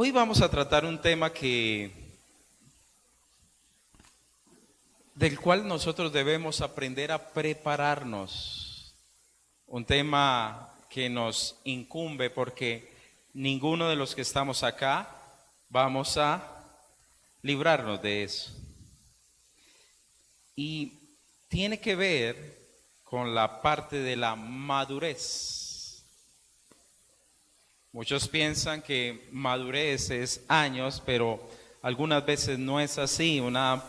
Hoy vamos a tratar un tema del cual nosotros debemos aprender a prepararnos. Un tema que nos incumbe porque ninguno de los que estamos acá vamos a librarnos de eso. Y tiene que ver con la parte de la madurez. Muchos piensan que madurez es años, pero algunas veces no es así. Una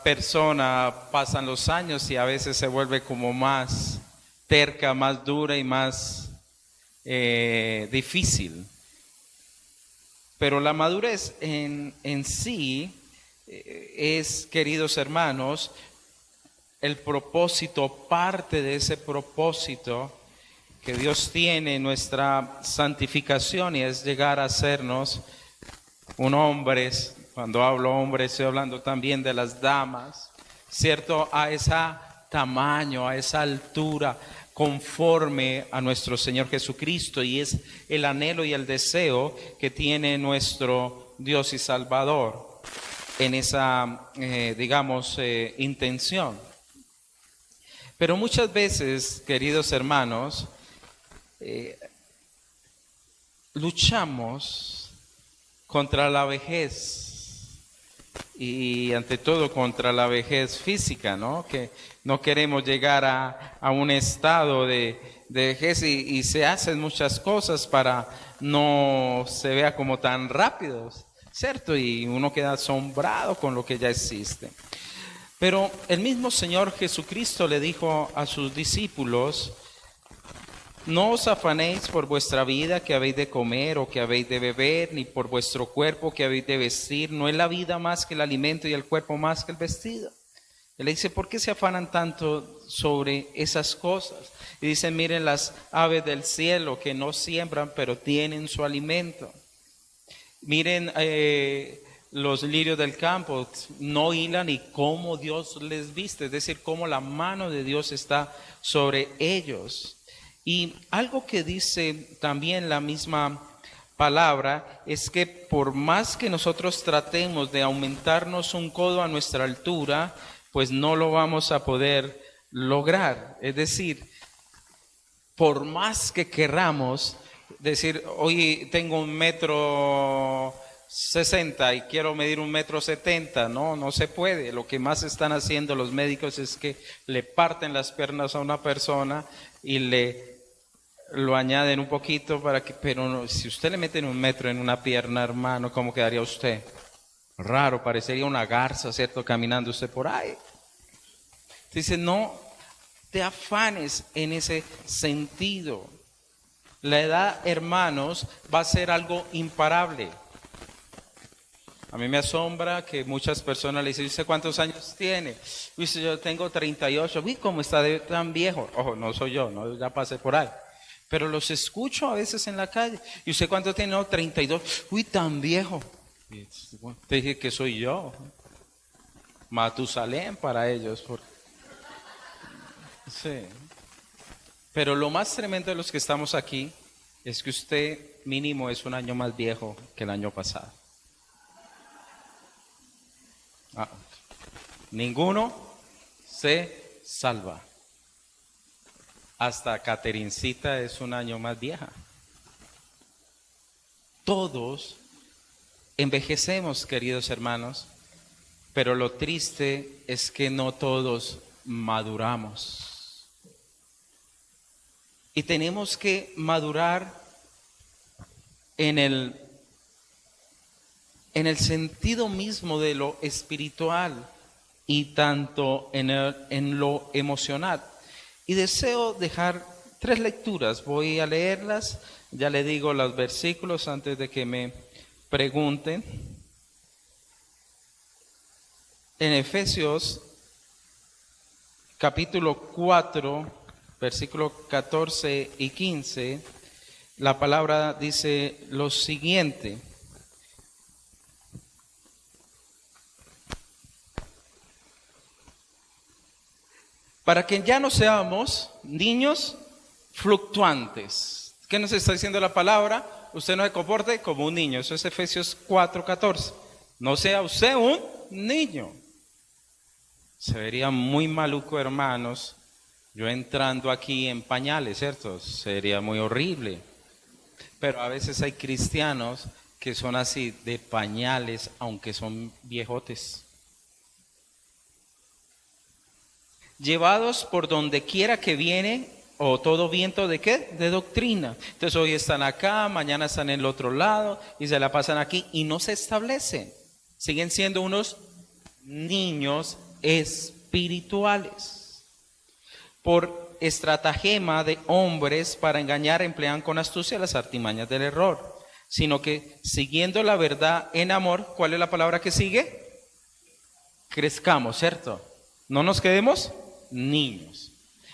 persona, pasan los años y a veces se vuelve como más terca, más dura y más difícil. Pero la madurez en sí es, queridos hermanos, el propósito, parte de ese propósito que Dios tiene en nuestra santificación, y es llegar a hacernos un hombre. Cuando hablo hombre, estoy hablando también de las damas, ¿cierto? A ese tamaño, a esa altura, conforme a nuestro Señor Jesucristo, y es el anhelo y el deseo que tiene nuestro Dios y Salvador en esa, intención. Pero muchas veces, queridos hermanos, luchamos contra la vejez y ante todo contra la vejez física, ¿no? Que no queremos llegar a un estado de vejez y se hacen muchas cosas para no se vea como tan rápidos, ¿cierto? Y uno queda asombrado con lo que ya existe. Pero el mismo Señor Jesucristo le dijo a sus discípulos: no os afanéis por vuestra vida, que habéis de comer o que habéis de beber, ni por vuestro cuerpo, que habéis de vestir. ¿No es la vida más que el alimento y el cuerpo más que el vestido? Él le dice: ¿por qué se afanan tanto sobre esas cosas? Y dice: miren las aves del cielo, que no siembran, pero tienen su alimento. Miren los lirios del campo, no hilan, y cómo Dios les viste, es decir, cómo la mano de Dios está sobre ellos. Y algo que dice también la misma palabra es que por más que nosotros tratemos de aumentarnos un codo a nuestra altura, pues no lo vamos a poder lograr. Es decir, por más que querramos decir: hoy tengo 1,60 m y quiero medir 1,70 m, no se puede. Lo que más están haciendo los médicos es que le parten las piernas a una persona y lo añaden un poquito pero no, si usted le mete 1 metro en una pierna, hermano, ¿cómo quedaría usted? Raro, parecería una garza, ¿cierto? Caminando usted por ahí. Dice: no te afanes en ese sentido. La edad, hermanos, va a ser algo imparable. A mí me asombra que muchas personas le dicen: ¿usted cuántos años tiene? Dice: yo tengo 38. Uy, ¿cómo está tan viejo? Ojo, no soy yo, no, ya pasé por ahí. Pero los escucho a veces en la calle. ¿Y usted cuánto tiene? No, 32. Uy, tan viejo. Te dije que soy yo. Matusalén para ellos. Sí. Pero lo más tremendo de los que estamos aquí es que usted mínimo es 1 año más viejo que el año pasado. Ninguno se salva. Hasta Caterincita es 1 año más vieja. Todos envejecemos, queridos hermanos, pero lo triste es que no todos maduramos. Y tenemos que madurar en el sentido mismo de lo espiritual y tanto en lo emocional. Y deseo dejar 3 lecturas. Voy a leerlas. Ya le digo los versículos antes de que me pregunten. En Efesios capítulo 4, versículos 14 y 15, la palabra dice lo siguiente: para que ya no seamos niños fluctuantes. ¿Qué nos está diciendo la palabra? usted no se comporte como un niño. Eso es Efesios 4:14. No sea usted un niño. Se vería muy maluco, hermanos, yo entrando aquí en pañales, ¿cierto? Sería muy horrible. Pero a veces hay cristianos que son así de pañales, aunque son viejotes. Llevados por donde quiera que viene, o todo viento de ¿qué? De doctrina. Entonces hoy están acá, mañana están en el otro lado, y se la pasan aquí, y no se establecen. Siguen siendo unos niños espirituales. Por estratagema de hombres para engañar emplean con astucia las artimañas del error, sino que siguiendo la verdad en amor, ¿cuál es la palabra que sigue? Crezcamos, ¿cierto? No nos quedemos niños.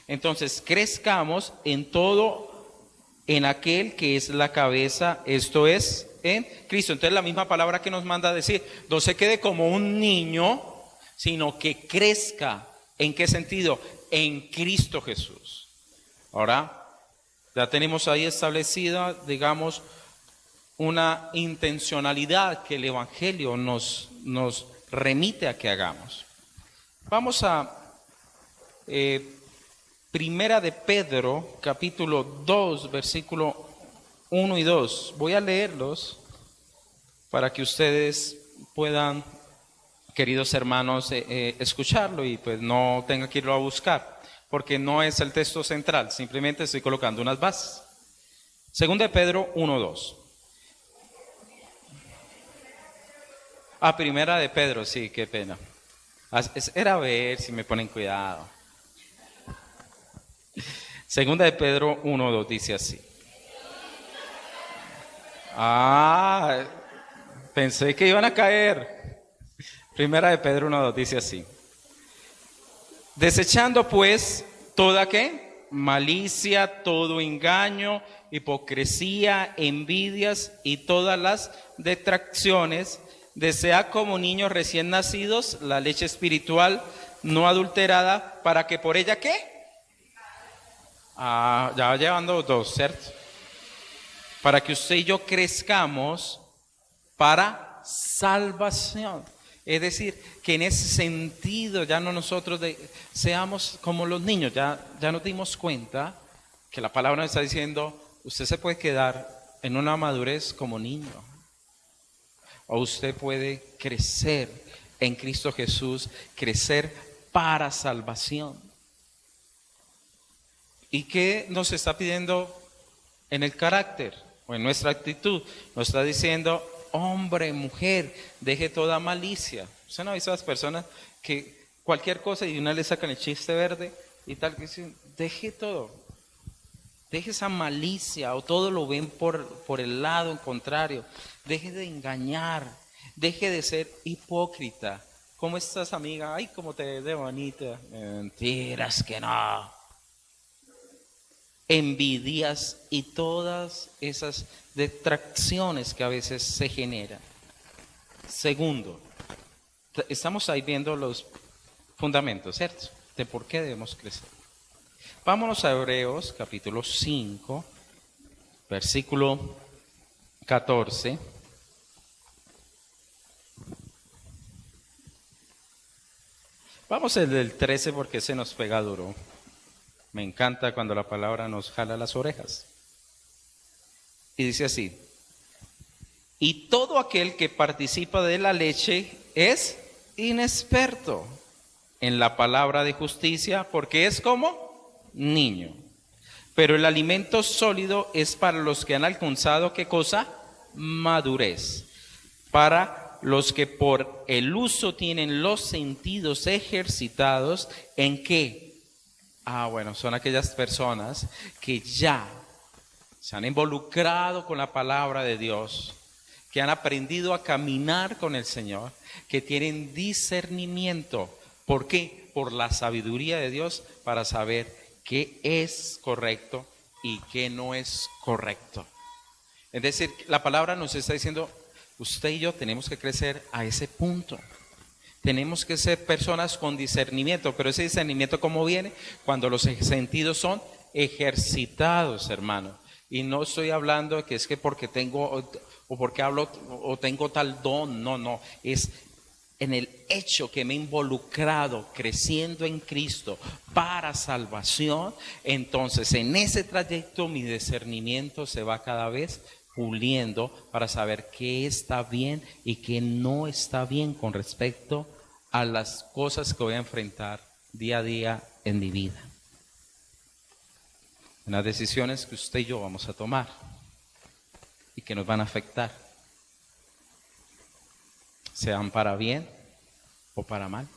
Entonces, crezcamos en todo, en aquel que es la cabeza, esto es, en Cristo. Entonces, la misma palabra que nos manda a decir, no se quede como un niño, sino que crezca. ¿En qué sentido? En Cristo Jesús. Ahora, ya tenemos ahí establecida, digamos, una intencionalidad que el Evangelio nos remite a que hagamos. Vamos a Primera de Pedro, capítulo 2, versículo 1 y 2. Voy a leerlos para que ustedes puedan, queridos hermanos, escucharlo y pues no tengan que irlo a buscar, porque no es el texto central, simplemente estoy colocando unas bases. Segunda de Pedro 1, 2. Primera de Pedro, sí, qué pena. Era a ver si me ponen cuidado. Segunda de Pedro 1, 2 dice así. Pensé que iban a caer. Primera de Pedro 1, 2 dice así. Desechando pues toda ¿qué? Malicia, todo engaño, hipocresía, envidias y todas las detracciones, desea como niños recién nacidos la leche espiritual no adulterada, para que por ella ¿qué? Ya va llevando 2, ¿cierto? Para que usted y yo crezcamos para salvación. Es decir, que en ese sentido ya no nosotros seamos como los niños, ya nos dimos cuenta que la palabra nos está diciendo, usted se puede quedar en una madurez como niño, o usted puede crecer en Cristo Jesús, crecer para salvación. ¿Y qué nos está pidiendo en el carácter o en nuestra actitud? Nos está diciendo, hombre, mujer, deje toda malicia. ¿Usted no ha visto a las personas que cualquier cosa y una le sacan el chiste verde y tal, que dicen, deje todo, deje esa malicia, o todo lo ven por el lado contrario, deje de engañar, deje de ser hipócrita. ¿Cómo estás, amiga? Ay, cómo te ves de bonita. Mentiras que no. Envidias y todas esas detracciones que a veces se generan. Segundo, estamos ahí viendo los fundamentos, ¿cierto? De por qué debemos crecer. Vámonos a Hebreos capítulo 5, versículo 14. Vamos al del 13 porque se nos pega duro. Me encanta cuando la palabra nos jala las orejas. Y dice así: y todo aquel que participa de la leche es inexperto en la palabra de justicia, porque es como niño. Pero el alimento sólido es para los que han alcanzado, ¿qué cosa? Madurez. Para los que por el uso tienen los sentidos ejercitados, ¿en qué? Bueno, son aquellas personas que ya se han involucrado con la palabra de Dios, que han aprendido a caminar con el Señor, que tienen discernimiento. ¿Por qué? Por la sabiduría de Dios, para saber qué es correcto y qué no es correcto. Es decir, la palabra nos está diciendo, usted y yo tenemos que crecer a ese punto. Tenemos que ser personas con discernimiento, pero ese discernimiento, ¿cómo viene? Cuando los sentidos son ejercitados, hermano. Y no estoy hablando de que es que porque tengo o porque hablo o tengo tal don, no, es en el hecho que me he involucrado creciendo en Cristo para salvación. Entonces en ese trayecto mi discernimiento se va cada vez puliendo para saber qué está bien y qué no está bien con respecto a las cosas que voy a enfrentar día a día en mi vida, en las decisiones que usted y yo vamos a tomar y que nos van a afectar, sean para bien o para mal.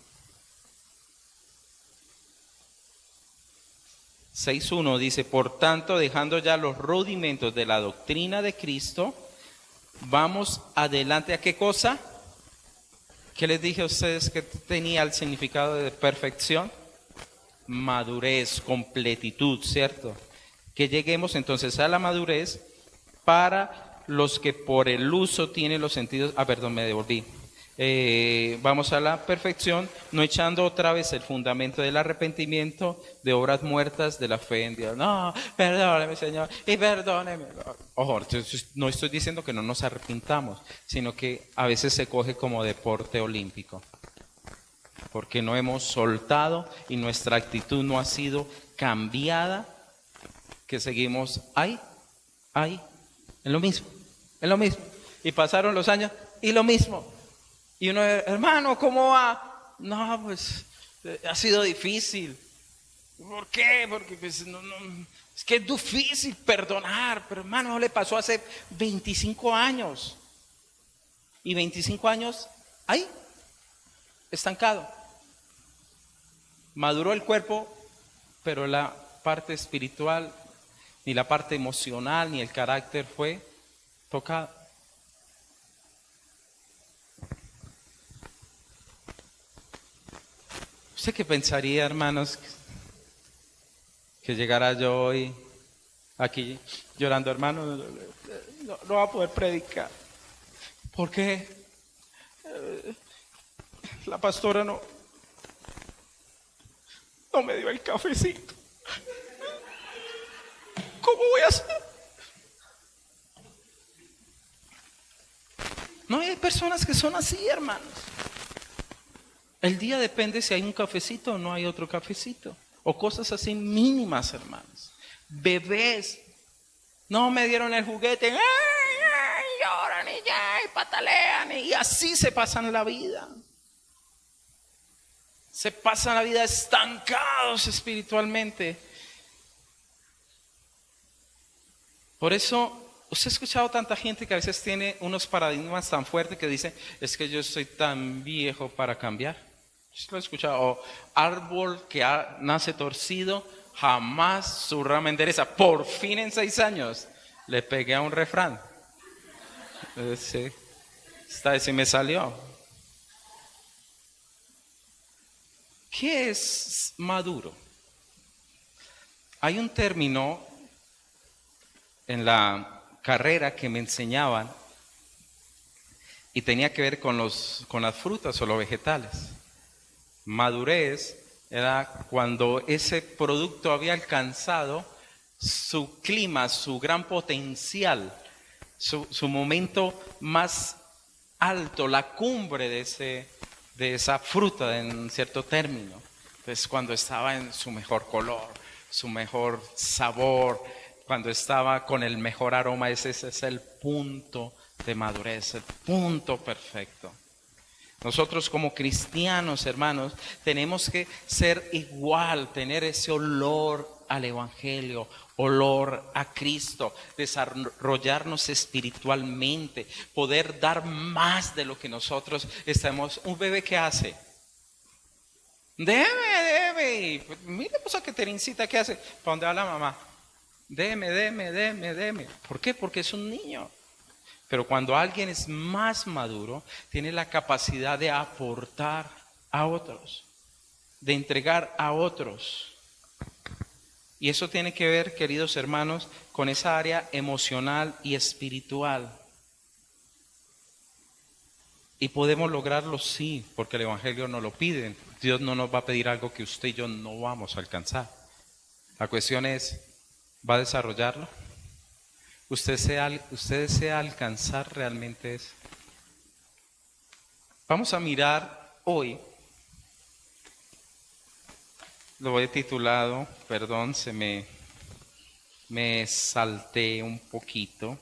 6.1 dice: por tanto, dejando ya los rudimentos de la doctrina de Cristo, vamos adelante. ¿A qué cosa? ¿Qué les dije a ustedes que tenía el significado de perfección? Madurez, completitud, ¿cierto? Que lleguemos entonces a la madurez para los que por el uso tienen los sentidos. Perdón, me devolví. Vamos a la perfección, no echando otra vez el fundamento del arrepentimiento, de obras muertas, de la fe en Dios. No, perdóneme, Señor, y perdóneme. Ojo, no estoy diciendo que no nos arrepintamos, sino que a veces se coge como deporte olímpico, porque no hemos soltado y nuestra actitud no ha sido cambiada, que seguimos ahí, en lo mismo. Y pasaron los años y lo mismo. Y uno, hermano, ¿cómo va? No, pues ha sido difícil. ¿Por qué? Porque pues, no, es que es difícil perdonar. Pero hermano, le pasó hace 25 años. Y 25 años ahí, estancado. Maduró el cuerpo, pero la parte espiritual, ni la parte emocional, ni el carácter fue tocado. ¿Usted qué pensaría, hermanos, que llegara yo hoy aquí llorando, hermano? No va a poder predicar. ¿Por qué? La pastora no me dio el cafecito. ¿Cómo voy a hacer? No, hay personas que son así, hermanos. El día depende si hay un cafecito o no hay otro cafecito. O cosas así mínimas, hermanos. Bebés. No me dieron el juguete. ¡Ay, lloran y patalean! Y así se pasan la vida. Se pasan la vida estancados espiritualmente. Por eso, usted ha escuchado tanta gente que a veces tiene unos paradigmas tan fuertes que dice, es que yo soy tan viejo para cambiar. Lo he escuchado. O árbol que nace torcido, jamás su rama endereza. Por fin en 6 años le pegué a un refrán. Sí. Esta vez sí me salió. ¿Qué es maduro? Hay un término en la carrera que me enseñaban y tenía que ver con las frutas o los vegetales. Madurez era cuando ese producto había alcanzado su clima, su gran potencial, su momento más alto, la cumbre de esa fruta en cierto término. Entonces, cuando estaba en su mejor color, su mejor sabor, cuando estaba con el mejor aroma, ese es el punto de madurez, el punto perfecto. Nosotros como cristianos, hermanos, tenemos que ser igual, tener ese olor al Evangelio, olor a Cristo, desarrollarnos espiritualmente, poder dar más de lo que nosotros estamos. ¿Un bebé qué hace? Deme. Mire, pues a Caterincita, ¿qué hace? ¿Para dónde va la mamá? Deme. ¿Por qué? Porque es un niño. Pero cuando alguien es más maduro, tiene la capacidad de aportar a otros, de entregar a otros. Y eso tiene que ver, queridos hermanos, con esa área emocional y espiritual. Y podemos lograrlo, sí, porque el Evangelio nos lo pide. Dios no nos va a pedir algo que usted y yo no vamos a alcanzar. La cuestión es, ¿va a desarrollarlo? ¿Usted desea alcanzar realmente eso? Vamos a mirar hoy, lo he titulado, perdón, me salté un poquito.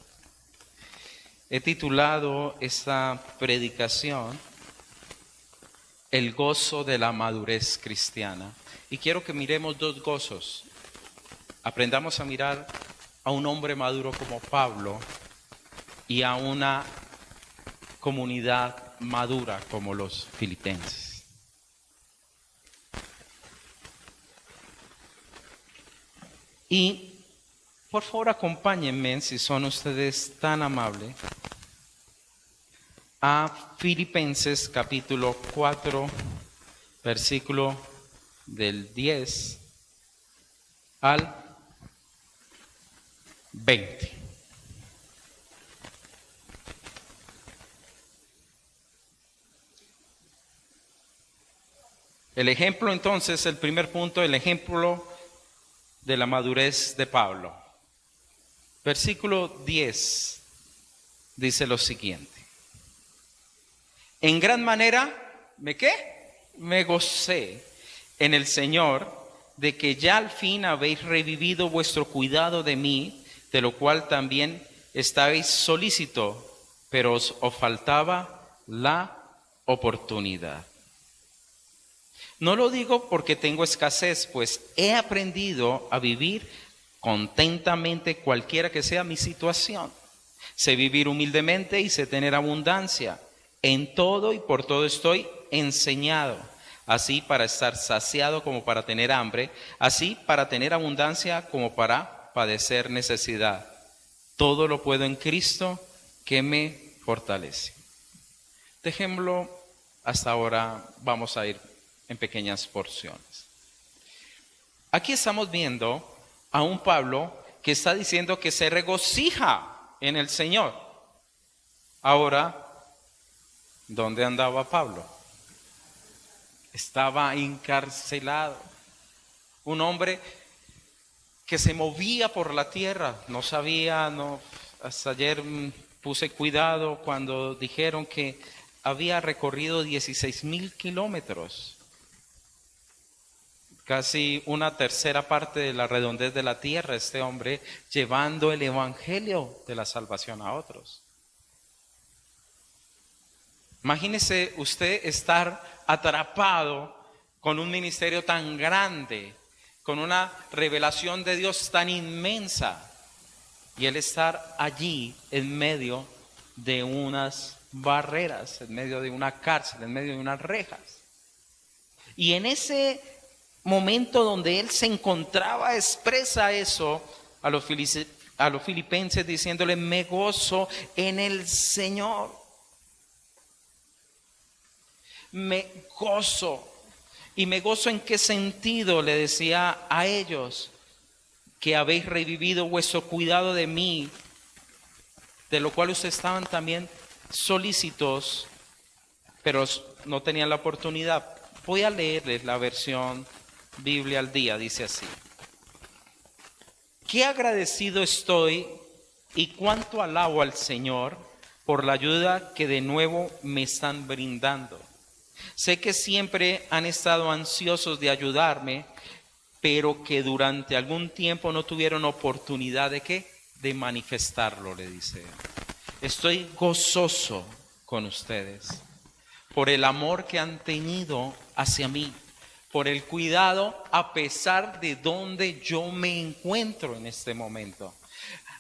He titulado esta predicación El gozo de la madurez cristiana. Y quiero que miremos dos gozos. Aprendamos a mirar a un hombre maduro como Pablo y a una comunidad madura como los filipenses. Y por favor acompáñenme, si son ustedes tan amables, a Filipenses capítulo 4, versículo del 10 al 20. El ejemplo entonces, el primer punto, el ejemplo de la madurez de Pablo. Versículo 10 dice lo siguiente. En gran manera, Me gocé en el Señor de que ya al fin habéis revivido vuestro cuidado de mí, de lo cual también estabais solícito, pero os faltaba la oportunidad. No lo digo porque tengo escasez, pues he aprendido a vivir contentamente cualquiera que sea mi situación. Sé vivir humildemente y sé tener abundancia. En todo y por todo estoy enseñado, así para estar saciado como para tener hambre, así para tener abundancia como para padecer necesidad. Todo lo puedo en Cristo que me fortalece. Dejémoslo hasta ahora, vamos a ir en pequeñas porciones. Aquí estamos viendo a un Pablo que está diciendo que se regocija en el Señor. Ahora, ¿dónde andaba Pablo? Estaba encarcelado. Un hombre que se movía por la tierra. No sabía, hasta ayer puse cuidado cuando dijeron que había recorrido 16,000 kilómetros. Casi una tercera parte de la redondez de la tierra, este hombre llevando el evangelio de la salvación a otros. Imagínese usted estar atrapado con un ministerio tan grande, con una revelación de Dios tan inmensa, y él estar allí en medio de unas barreras, en medio de una cárcel, en medio de unas rejas. Y en ese momento donde él se encontraba, expresa eso a los filipenses diciéndole: me gozo en el Señor. Me gozo. ¿Y me gozo en qué sentido? Le decía a ellos: que habéis revivido vuestro cuidado de mí, de lo cual ustedes estaban también solícitos, pero no tenían la oportunidad. Voy a leerles la versión Biblia al día, dice así: qué agradecido estoy y cuánto alabo al Señor por la ayuda que de nuevo me están brindando. Sé que siempre han estado ansiosos de ayudarme, pero que durante algún tiempo no tuvieron oportunidad de ¿qué? De manifestarlo, le dice. Estoy gozoso con ustedes por el amor que han tenido hacia mí, por el cuidado a pesar de donde yo me encuentro en este momento.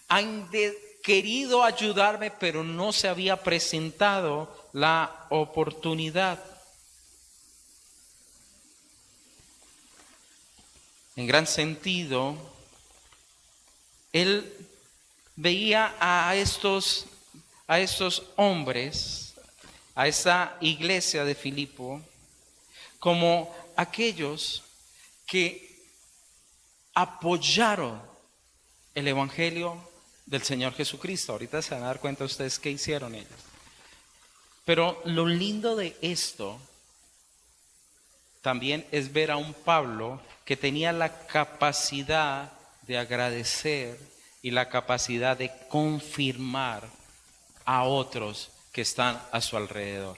Han querido ayudarme, pero no se había presentado la oportunidad. En gran sentido, él veía a estos hombres, a esa iglesia de Filipo, como aquellos que apoyaron el evangelio del Señor Jesucristo. Ahorita se van a dar cuenta ustedes qué hicieron ellos. Pero lo lindo de esto también es ver a un Pablo que tenía la capacidad de agradecer y la capacidad de confirmar a otros que están a su alrededor.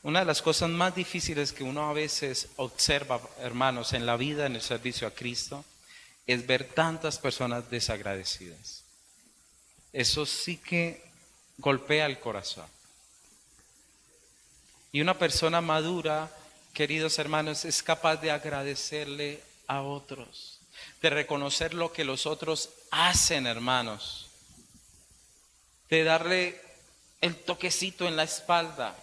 Una de las cosas más difíciles que uno a veces observa, hermanos, en la vida, en el servicio a Cristo, es ver tantas personas desagradecidas. Eso sí que golpea el corazón. Y una persona madura, queridos hermanos, es capaz de agradecerle a otros, de reconocer lo que los otros hacen, hermanos, de darle el toquecito en la espalda.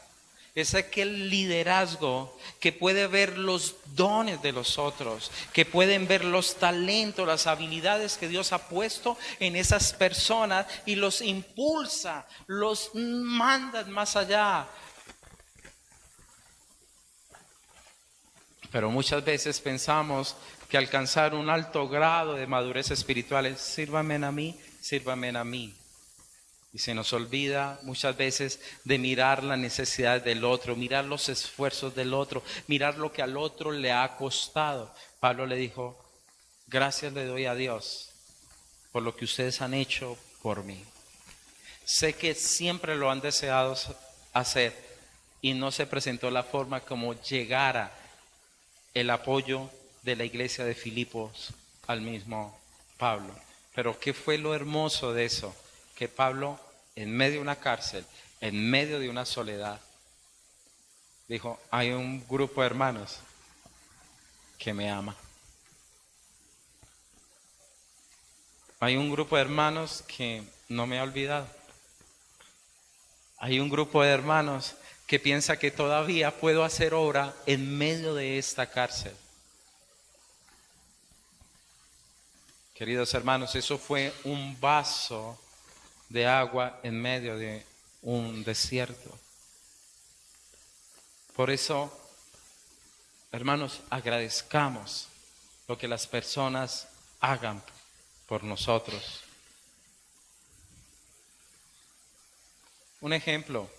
Es aquel liderazgo que puede ver los dones de los otros, que pueden ver los talentos, las habilidades que Dios ha puesto en esas personas y los impulsa, los manda más allá. Pero muchas veces pensamos que alcanzar un alto grado de madurez espiritual es sírvame a mí, sírvame a mí. Y se nos olvida muchas veces de mirar la necesidad del otro, mirar los esfuerzos del otro, mirar lo que al otro le ha costado. Pablo le dijo, gracias le doy a Dios por lo que ustedes han hecho por mí. Sé que siempre lo han deseado hacer y no se presentó la forma como llegara el apoyo de la iglesia de Filipos al mismo Pablo. Pero ¿qué fue lo hermoso de eso? Que Pablo, en medio de una cárcel, en medio de una soledad, dijo, hay un grupo de hermanos que me ama. Hay un grupo de hermanos que no me ha olvidado. Hay un grupo de hermanos que piensa que todavía puedo hacer obra en medio de esta cárcel. Queridos hermanos, eso fue un vaso de agua en medio de un desierto. Por eso, hermanos, agradezcamos lo que las personas hagan por nosotros. Un ejemplo.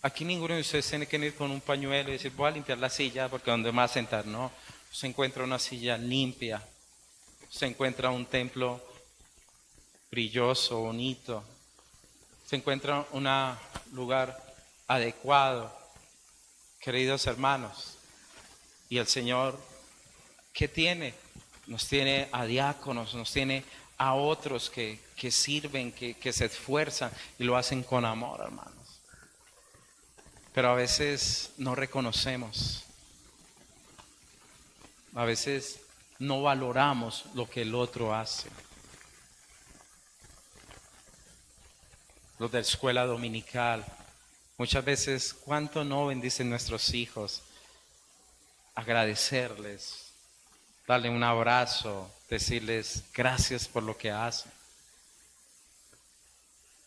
Aquí ninguno de ustedes tiene que ir con un pañuelo y decir, voy a limpiar la silla porque donde me va a sentar. No, se encuentra una silla limpia, se encuentra un templo brilloso, bonito, se encuentra un lugar adecuado, queridos hermanos. Y el Señor, ¿qué tiene? Nos tiene a diáconos, nos tiene a otros que sirven, que se esfuerzan y lo hacen con amor, hermanos. Pero a veces no reconocemos, a veces no valoramos lo que el otro hace. Los de la escuela dominical, muchas veces, ¿cuánto no bendicen nuestros hijos? Agradecerles, darle un abrazo, decirles gracias por lo que hacen.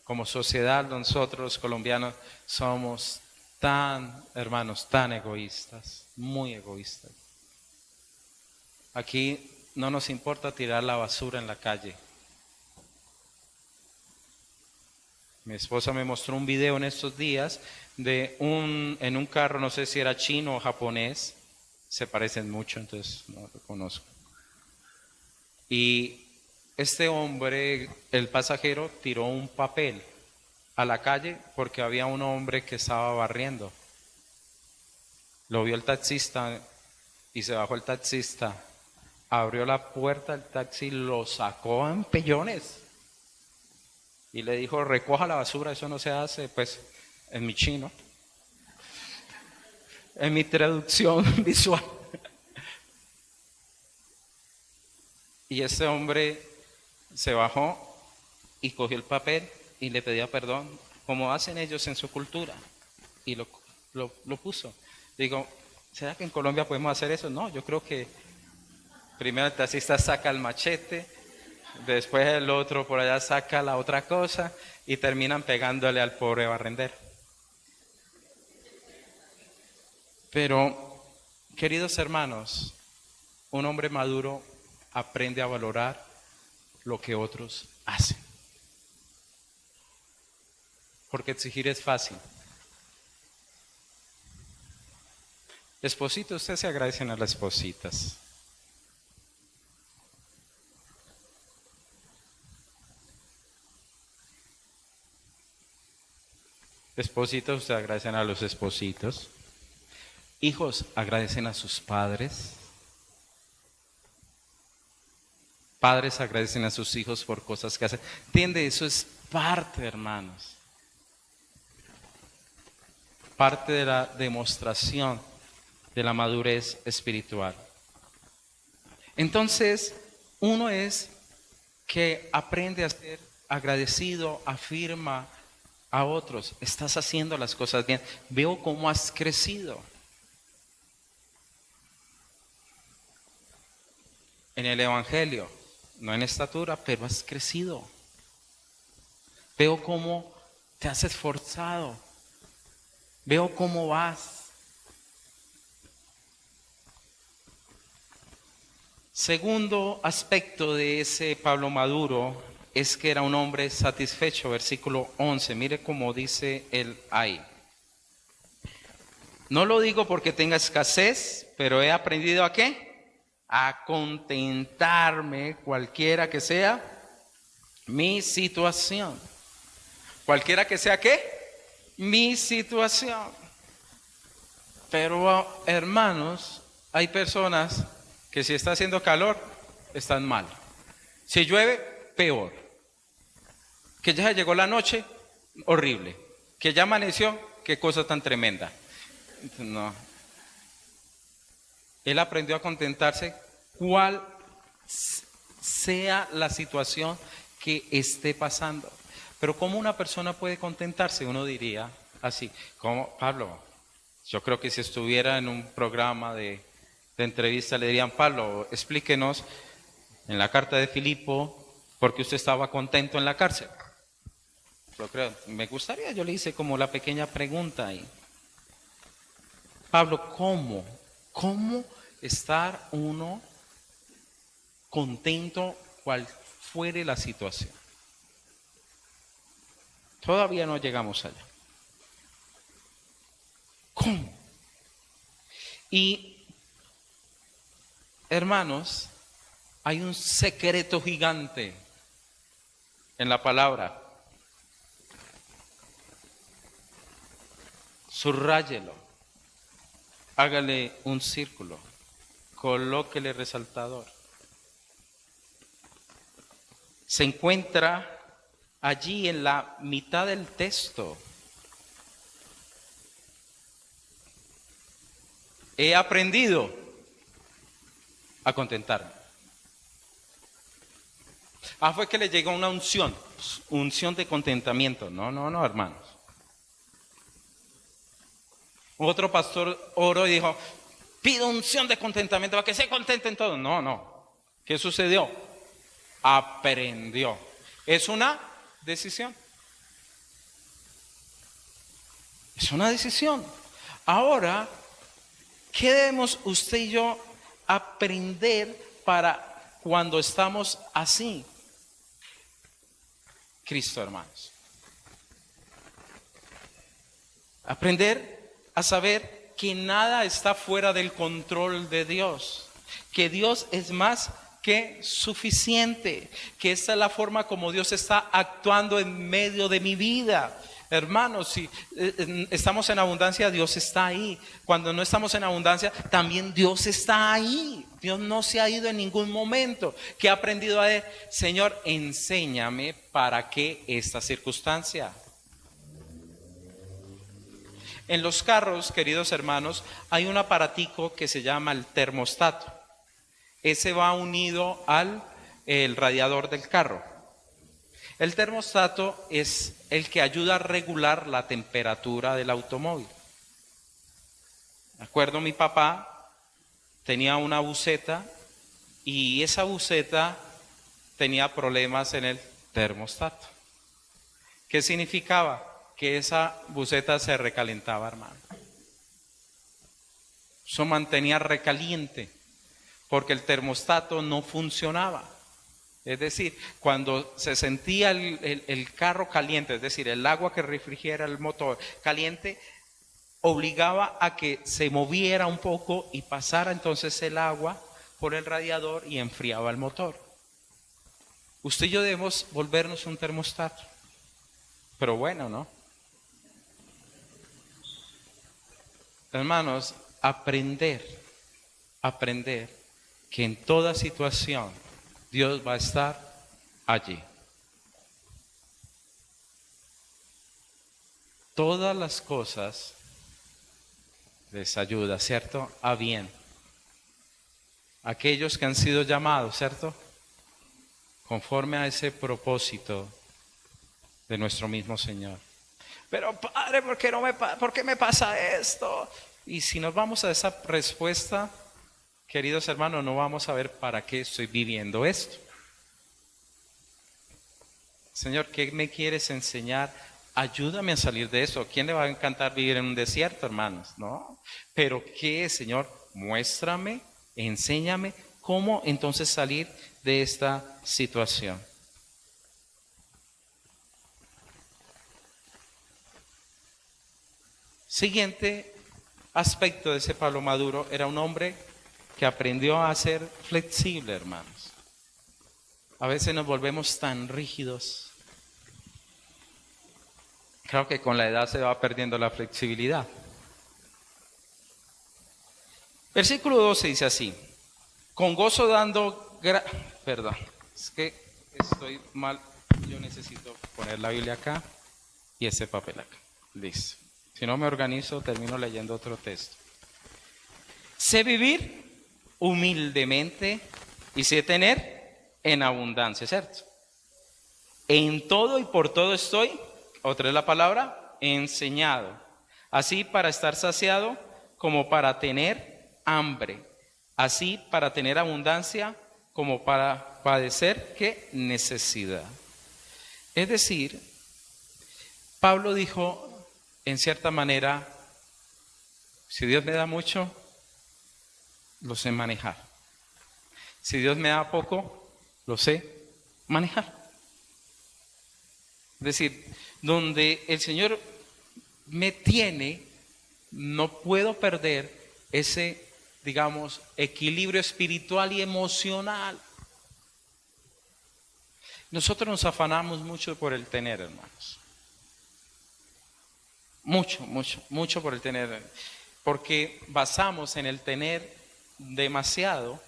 Como sociedad, nosotros los colombianos somos tan, hermanos, tan egoístas, muy egoístas. Aquí no nos importa tirar la basura en la calle. Mi esposa me mostró un video en estos días en un carro, no sé si era chino o japonés, se parecen mucho, entonces no lo conozco. Y este hombre, el pasajero, tiró un papel a la calle porque había un hombre que estaba barriendo. Lo vio el taxista y se bajó el taxista, abrió la puerta del taxi, lo sacó en pellones. Y le dijo, recoja la basura, eso no se hace, pues, en mi chino. En mi traducción visual. Y ese hombre se bajó y cogió el papel y le pedía perdón, como hacen ellos en su cultura. Y lo puso. Digo, ¿será que en Colombia podemos hacer eso? No, yo creo que primero el taxista saca el machete, después el otro por allá saca la otra cosa y terminan pegándole al pobre barrendero. Pero, queridos hermanos, un hombre maduro aprende a valorar lo que otros hacen. Porque exigir es fácil. Esposito, ustedes se agradecen a las espositas. Espositos, ustedes agradecen a los espositos. Hijos, agradecen a sus padres. Padres agradecen a sus hijos por cosas que hacen. ¿Entiende? Eso es parte, hermanos. Parte de la demostración de la madurez espiritual. Entonces, uno es que aprende a ser agradecido, afirma a otros. Estás haciendo las cosas bien. Veo cómo has crecido. En el Evangelio, no en estatura, pero has crecido. Veo cómo te has esforzado. Veo cómo vas. Segundo aspecto de ese Pablo maduro es que era un hombre satisfecho. Versículo 11, mire cómo dice él ahí. No lo digo porque tenga escasez, pero he aprendido ¿a qué? A contentarme cualquiera que sea mi situación. Cualquiera que sea ¿qué? Mi situación. Pero hermanos, hay personas que si está haciendo calor, están mal. Si llueve, peor. Que ya llegó la noche, horrible. Que ya amaneció, qué cosa tan tremenda. No. Él aprendió a contentarse cual sea la situación que esté pasando. Pero ¿cómo una persona puede contentarse? Uno diría así, como Pablo, yo creo que si estuviera en un programa de entrevista le dirían, Pablo, explíquenos en la carta de Filipo por qué usted estaba contento en la cárcel. Yo creo, me gustaría, yo le hice como la pequeña pregunta ahí. Pablo, ¿cómo estar uno contento cual fuere la situación? Todavía no llegamos allá. ¿Cómo? Y hermanos, hay un secreto gigante en la palabra. Subráyelo, hágale un círculo, colóquele resaltador. Se encuentra allí en la mitad del texto. He aprendido a contentarme. Fue que le llegó una unción de contentamiento. No, hermanos. Otro pastor oró y dijo, pido unción de contentamiento para que se contenten todos. No. ¿Qué sucedió? Aprendió. Es una decisión. Es una decisión. Ahora, ¿qué debemos usted y yo aprender para cuando estamos así? Cristo, hermanos. Aprender a saber que nada está fuera del control de Dios, que Dios es más que suficiente, que esta es la forma como Dios está actuando en medio de mi vida. Hermanos, si estamos en abundancia, Dios está ahí. Cuando no estamos en abundancia, también Dios está ahí. Dios no se ha ido en ningún momento. ¿Qué he aprendido a Él? Señor, enséñame para qué esta circunstancia. En los carros, queridos hermanos, hay un aparatico que se llama el termostato. Ese va unido al radiador del carro. El termostato es el que ayuda a regular la temperatura del automóvil. Me acuerdo, mi papá tenía una buseta y esa buseta tenía problemas en el termostato. ¿Qué significaba? Que esa buseta se recalentaba, hermano. Eso mantenía recaliente porque el termostato no funcionaba. Es decir, cuando se sentía el carro caliente, es decir, el agua que refrigera el motor caliente, obligaba a que se moviera un poco y pasara entonces el agua por el radiador y enfriaba el motor. Usted y yo debemos volvernos un termostato. Pero bueno, ¿no? Hermanos, aprender que en toda situación Dios va a estar allí. Todas las cosas les ayuda, ¿cierto? A bien. Aquellos que han sido llamados, ¿cierto? Conforme a ese propósito de nuestro mismo Señor. Pero Padre, ¿por qué me pasa esto? Y si nos vamos a esa respuesta, queridos hermanos, no vamos a ver para qué estoy viviendo esto. Señor, ¿qué me quieres enseñar? Ayúdame a salir de eso. ¿Quién le va a encantar vivir en un desierto, hermanos? ¿No? Pero ¿qué, Señor? Muéstrame, enséñame cómo entonces salir de esta situación. Siguiente aspecto de ese Pablo maduro, era un hombre que aprendió a ser flexible, hermanos. A veces nos volvemos tan rígidos. Creo que con la edad se va perdiendo la flexibilidad. Versículo 12 dice así: con gozo dando perdón, es que estoy mal, yo necesito poner la Biblia acá y ese papel acá. Listo. Si no me organizo, termino leyendo otro texto. Sé vivir humildemente y sé tener en abundancia, ¿cierto? En todo y por todo estoy, otra es la palabra, enseñado. Así para estar saciado como para tener hambre. Así para tener abundancia como para padecer, ¿qué? Necesidad. Es decir, Pablo dijo, en cierta manera, si Dios me da mucho, lo sé manejar. Si Dios me da poco, lo sé manejar. Es decir, donde el Señor me tiene, no puedo perder ese, digamos, equilibrio espiritual y emocional. Nosotros nos afanamos mucho por el tener, hermanos. Mucho por el tener. Porque basamos en el tener demasiado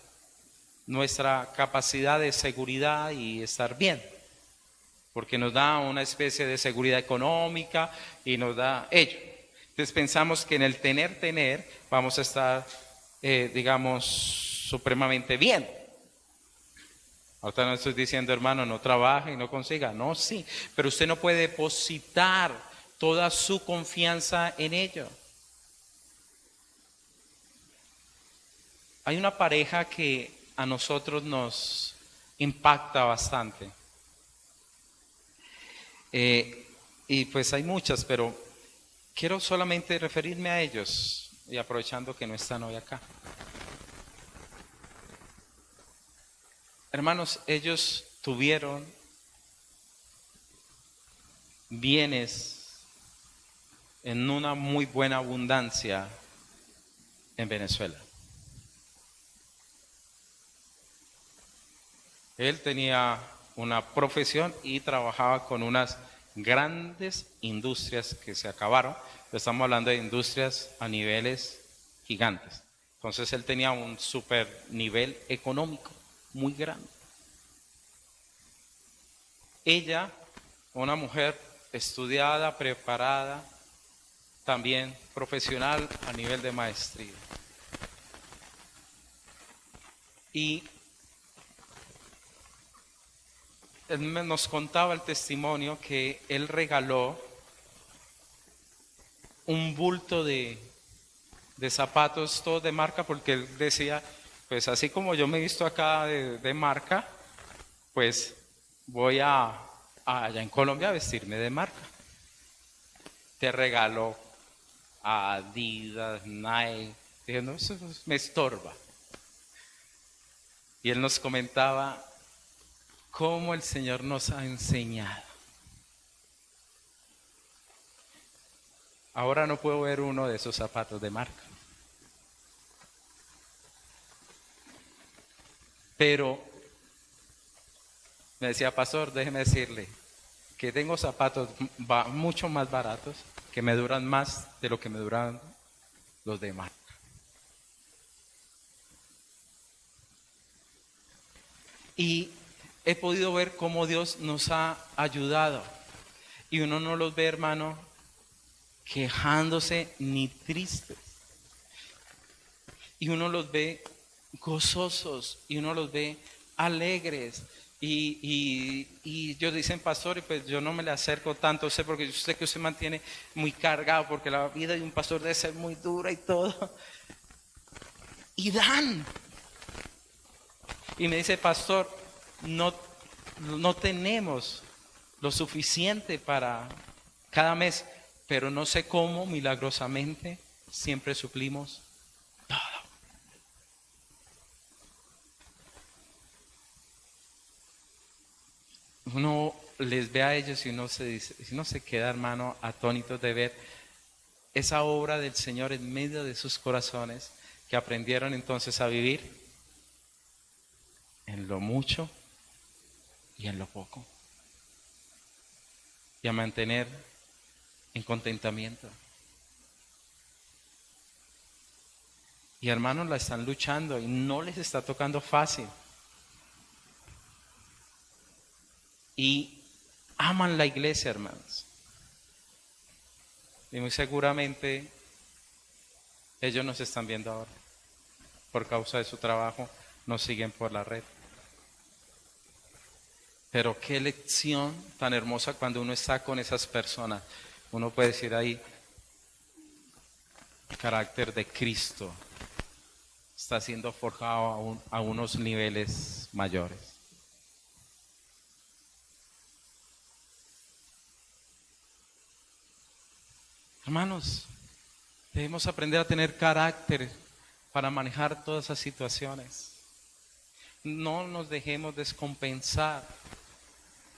nuestra capacidad de seguridad y estar bien. Porque nos da una especie de seguridad económica y nos da ello. Entonces pensamos que en el tener, vamos a estar, digamos, supremamente bien. Ahorita no estoy diciendo, hermano, no trabaje y no consiga. No, sí, pero usted no puede depositar toda su confianza en ello. Hay una pareja que a nosotros nos impacta bastante. Y pues hay muchas, pero quiero solamente referirme a ellos y aprovechando que no están hoy acá. Hermanos, ellos tuvieron bienes en una muy buena abundancia en Venezuela. Él tenía una profesión y trabajaba con unas grandes industrias que se acabaron. Estamos hablando de industrias a niveles gigantes. Entonces él tenía un super nivel económico muy grande. Ella, una mujer estudiada, preparada, también profesional a nivel de maestría. Y él nos contaba el testimonio que él regaló un bulto de zapatos todos de marca, porque él decía, pues así como yo me he visto acá de marca, pues voy allá en Colombia a vestirme de marca. Te regaló Adidas, Nike. Dije, no, eso me estorba. Y él nos comentaba cómo el Señor nos ha enseñado. Ahora no puedo ver uno de esos zapatos de marca. Pero me decía, pastor, déjeme decirle que tengo zapatos mucho más baratos, que me duran más de lo que me duraban los demás. Y he podido ver cómo Dios nos ha ayudado. Y uno no los ve, hermano, quejándose ni tristes. Y uno los ve gozosos y uno los ve alegres. Y ellos dicen, pastor, y pues yo no me le acerco tanto a usted porque yo sé que usted mantiene muy cargado porque la vida de un pastor debe ser muy dura y todo. Y dan. Y me dice, pastor, no tenemos lo suficiente para cada mes, pero no sé cómo, milagrosamente, siempre suplimos todo. Uno les ve a ellos y uno se queda, hermano, atónito de ver esa obra del Señor en medio de sus corazones, que aprendieron entonces a vivir en lo mucho y en lo poco, y a mantener en contentamiento. Y hermanos, la están luchando y no les está tocando fácil. Y aman la iglesia, hermanos. Y muy seguramente ellos nos están viendo ahora. Por causa de su trabajo, nos siguen por la red. Pero qué lección tan hermosa cuando uno está con esas personas. Uno puede decir ahí, el carácter de Cristo está siendo forjado a unos niveles mayores. Hermanos, debemos aprender a tener carácter para manejar todas esas situaciones. No nos dejemos descompensar.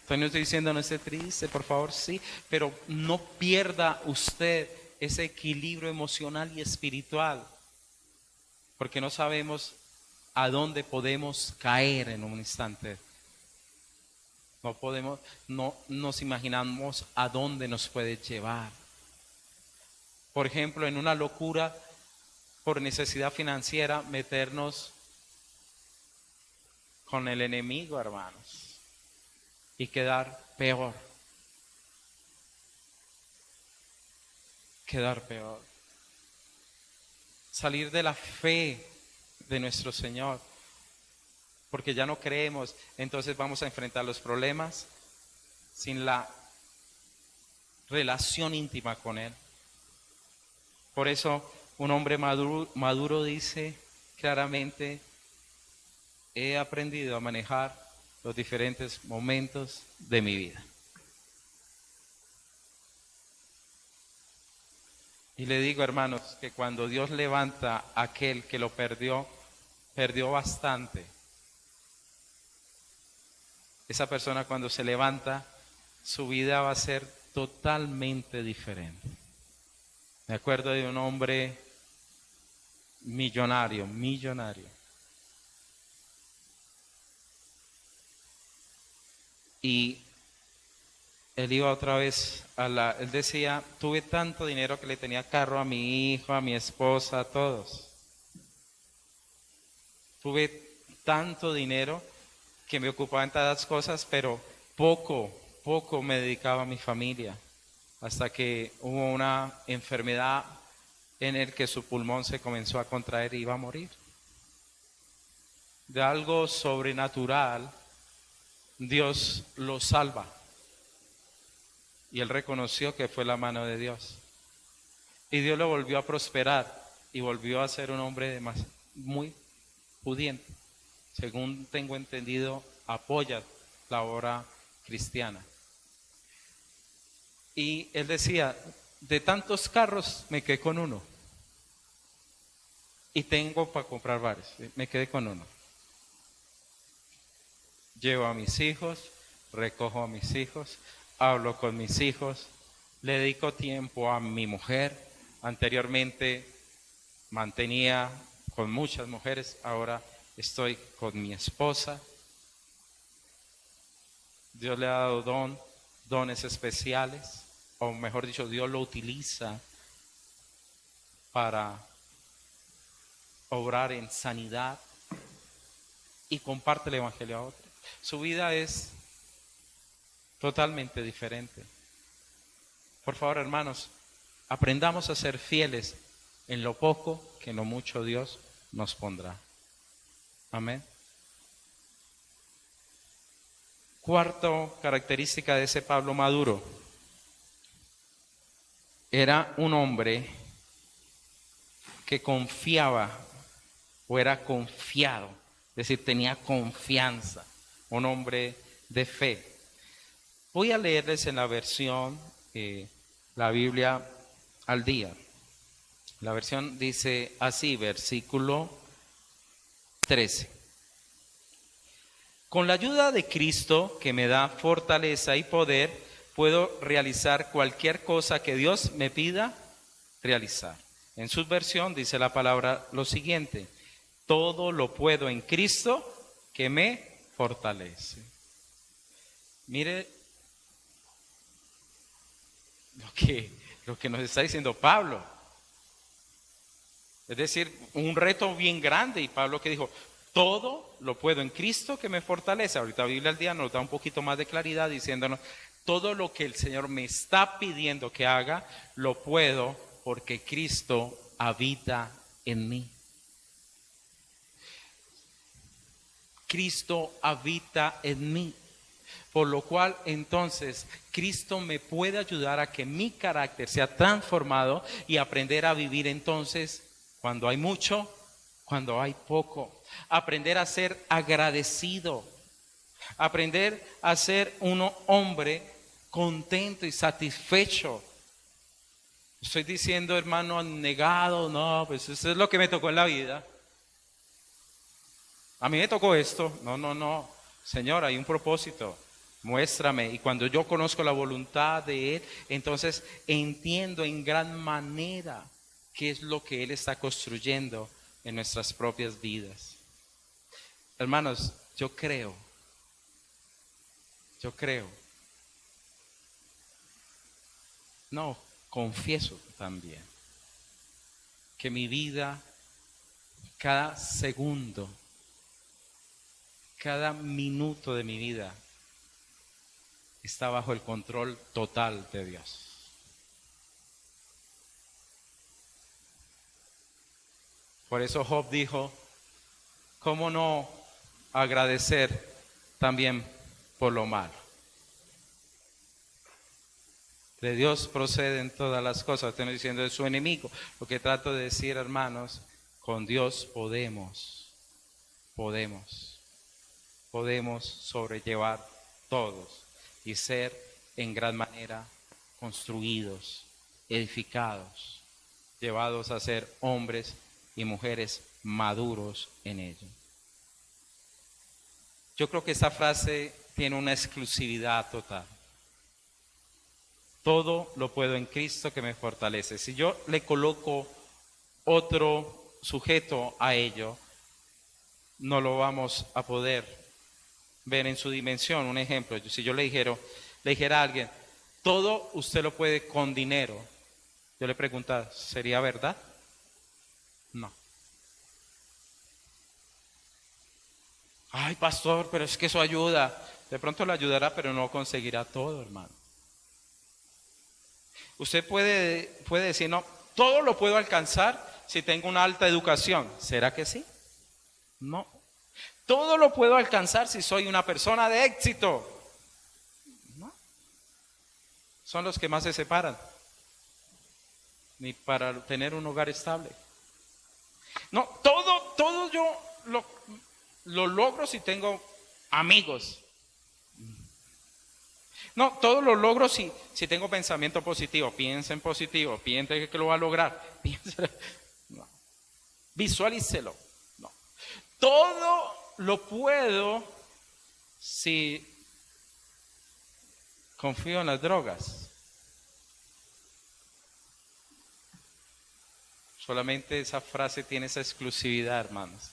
Estoy no estoy diciendo no esté triste, por favor, sí, pero no pierda usted ese equilibrio emocional y espiritual, porque no sabemos a dónde podemos caer en un instante. No nos imaginamos a dónde nos puede llevar. Por ejemplo, en una locura por necesidad financiera, meternos con el enemigo, hermanos, y quedar peor. Quedar peor. Salir de la fe de nuestro Señor, porque ya no creemos, entonces vamos a enfrentar los problemas sin la relación íntima con Él. Por eso un hombre maduro dice claramente, he aprendido a manejar los diferentes momentos de mi vida. Y le digo, hermanos, que cuando Dios levanta a aquel que lo perdió bastante. Esa persona cuando se levanta, su vida va a ser totalmente diferente. Me acuerdo de un hombre millonario. Y él iba otra vez él decía, tuve tanto dinero que le tenía carro a mi hijo, a mi esposa, a todos. Tuve tanto dinero que me ocupaba en todas cosas, pero poco me dedicaba a mi familia. Hasta que hubo una enfermedad en el que su pulmón se comenzó a contraer y iba a morir. De algo sobrenatural, Dios lo salva. Y él reconoció que fue la mano de Dios. Y Dios lo volvió a prosperar y volvió a ser un hombre muy pudiente. Según tengo entendido, apoya la obra cristiana. Y él decía, de tantos carros me quedé con uno. Y tengo para comprar varios. Me quedé con uno. Llevo a mis hijos, recojo a mis hijos, hablo con mis hijos, le dedico tiempo a mi mujer. Anteriormente mantenía con muchas mujeres, ahora estoy con mi esposa. Dios le ha dado dones especiales, o mejor dicho, Dios lo utiliza para obrar en sanidad y comparte el evangelio a otros. Su vida es totalmente diferente. Por favor, hermanos, aprendamos a ser fieles en lo poco, que en lo mucho Dios nos pondrá. Amén. Cuarto característica de ese Pablo maduro. Era un hombre que confiaba o era confiado, es decir, tenía confianza, un hombre de fe. Voy a leerles en la versión, la Biblia al día. La versión dice así, versículo 13. Con la ayuda de Cristo, que me da fortaleza y poder, puedo realizar cualquier cosa que Dios me pida realizar. En su versión dice la palabra lo siguiente: todo lo puedo en Cristo que me fortalece. Mire lo que nos está diciendo Pablo. Es decir, un reto bien grande. Y Pablo que dijo, todo lo puedo en Cristo que me fortalece. Ahorita la Biblia al día nos da un poquito más de claridad diciéndonos, todo lo que el Señor me está pidiendo que haga, lo puedo porque Cristo habita en mí. Cristo habita en mí. Por lo cual, entonces, Cristo me puede ayudar a que mi carácter sea transformado y aprender a vivir entonces cuando hay mucho, cuando hay poco. Aprender a ser agradecido. Aprender a ser un hombre contento y satisfecho. Estoy diciendo, hermano, negado, no, pues eso es lo que me tocó en la vida. A mí me tocó esto. No. Señor, hay un propósito. Muéstrame. Y cuando yo conozco la voluntad de Él, entonces entiendo en gran manera qué es lo que Él está construyendo en nuestras propias vidas. Hermanos, yo creo, no, confieso también, que mi vida, cada segundo, cada minuto de mi vida, está bajo el control total de Dios. Por eso Job dijo, ¿cómo no agradecer también por lo malo? De Dios proceden todas las cosas. Estoy diciendo de su enemigo. Lo que trato de decir, hermanos, con Dios podemos sobrellevar todos y ser en gran manera construidos, edificados, llevados a ser hombres y mujeres maduros en ello. Yo creo que esta frase tiene una exclusividad total. Todo lo puedo en Cristo que me fortalece. Si yo le coloco otro sujeto a ello, no lo vamos a poder ver en su dimensión. Un ejemplo, si yo le dijera a alguien, todo usted lo puede con dinero, yo le pregunto, ¿sería verdad? No. Ay, pastor, pero es que eso ayuda. De pronto le ayudará, pero no conseguirá todo, hermano. Usted puede decir, no, todo lo puedo alcanzar si tengo una alta educación. ¿Será que sí? No. Todo lo puedo alcanzar si soy una persona de éxito. No. Son los que más se separan. Ni para tener un hogar estable. No, todo yo lo logro si tengo amigos. No, todo lo logro si tengo pensamiento positivo. Piensa en positivo, piensa que lo va a lograr. No. Visualícelo. No. Todo lo puedo si confío en las drogas. Solamente esa frase tiene esa exclusividad, hermanos.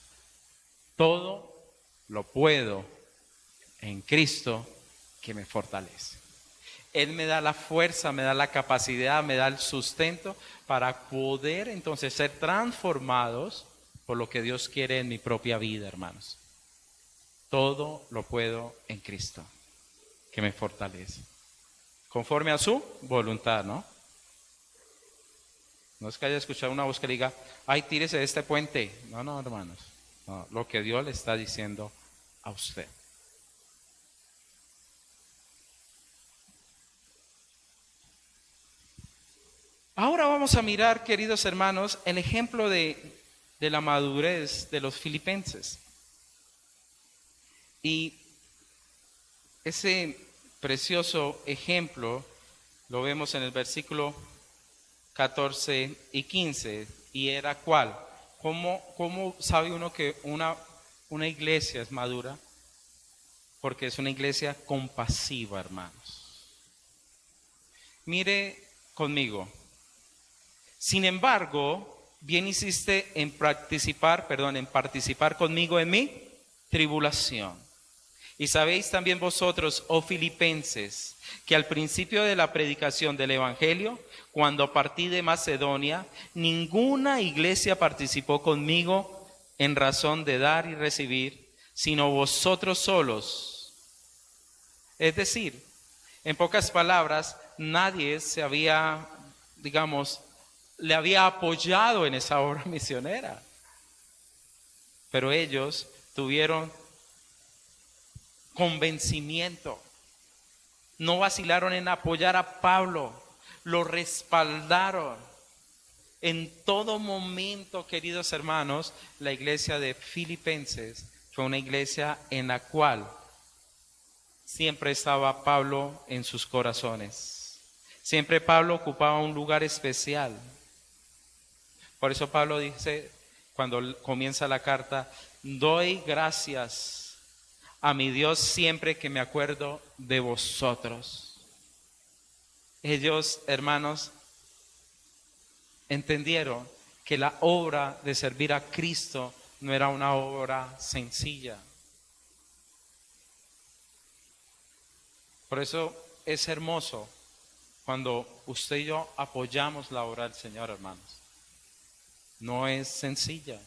Todo lo puedo en Cristo que me fortalece. Él me da la fuerza, me da la capacidad, me da el sustento para poder entonces ser transformados por lo que Dios quiere en mi propia vida, hermanos. Todo lo puedo en Cristo, que me fortalece. Conforme a su voluntad, ¿no? No es que haya escuchado una voz que diga, ay, tírese de este puente. No, no, hermanos. No, lo que Dios le está diciendo a usted. Ahora vamos a mirar, queridos hermanos, el ejemplo de la madurez de los filipenses. Y ese precioso ejemplo lo vemos en el versículo 14 y 15. ¿Y era cuál? ¿Cómo sabe uno que una iglesia es madura? Porque es una iglesia compasiva, hermanos. Mire conmigo. Sin embargo, bien hiciste en participar conmigo en mi tribulación. Y sabéis también vosotros, oh filipenses, que al principio de la predicación del Evangelio, cuando partí de Macedonia, ninguna iglesia participó conmigo en razón de dar y recibir, sino vosotros solos. Es decir, en pocas palabras, nadie se había, le había apoyado en esa obra misionera. Pero ellos tuvieron convencimiento. No vacilaron en apoyar a Pablo, lo respaldaron. En todo momento, queridos hermanos, la iglesia de Filipenses fue una iglesia en la cual siempre estaba Pablo en sus corazones. Siempre Pablo ocupaba un lugar especial. Por eso Pablo dice, cuando comienza la carta, doy gracias a mi Dios siempre que me acuerdo de vosotros. Ellos, hermanos, entendieron que la obra de servir a Cristo no era una obra sencilla. Por eso es hermoso cuando usted y yo apoyamos la obra del Señor, hermanos. No es sencilla.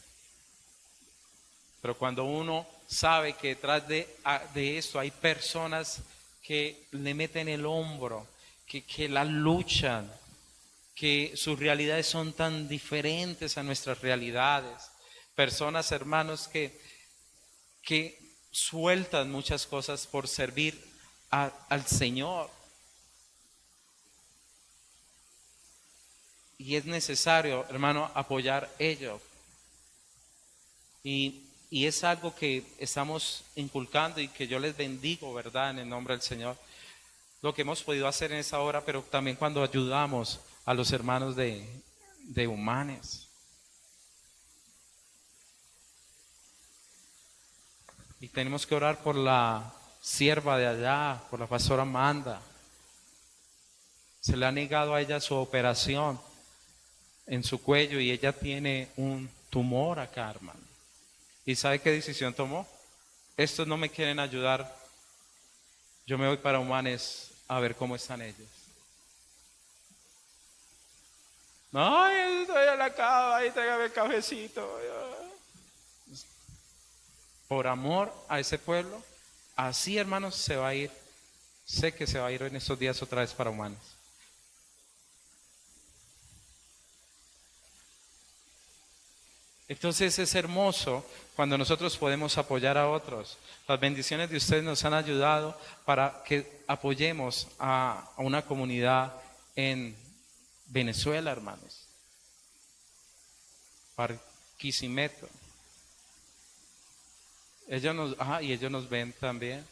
Pero cuando uno sabe que detrás de esto hay personas que le meten el hombro, que la luchan, que sus realidades son tan diferentes a nuestras realidades. Personas, hermanos, que sueltan muchas cosas por servir al Señor. Y es necesario, hermano, apoyar ello. Y es algo que estamos inculcando y que yo les bendigo, ¿verdad? En el nombre del Señor. Lo que hemos podido hacer en esa hora, pero también cuando ayudamos a los hermanos de Humanes. Y tenemos que orar por la sierva de allá, por la pastora Amanda. Se le ha negado a ella su operación en su cuello y ella tiene un tumor acá, hermano. ¿Y sabe qué decisión tomó? Estos no me quieren ayudar. Yo me voy para Humanes a ver cómo están ellos. No, estoy en la cama, ahí tráigame el cafecito. Por amor a ese pueblo, así, hermanos, se va a ir. Sé que se va a ir en estos días otra vez para Humanes. Entonces es hermoso cuando nosotros podemos apoyar a otros. Las bendiciones de ustedes nos han ayudado para que apoyemos a una comunidad en Venezuela, hermanos. Barquisimeto. Ellos nos ven también.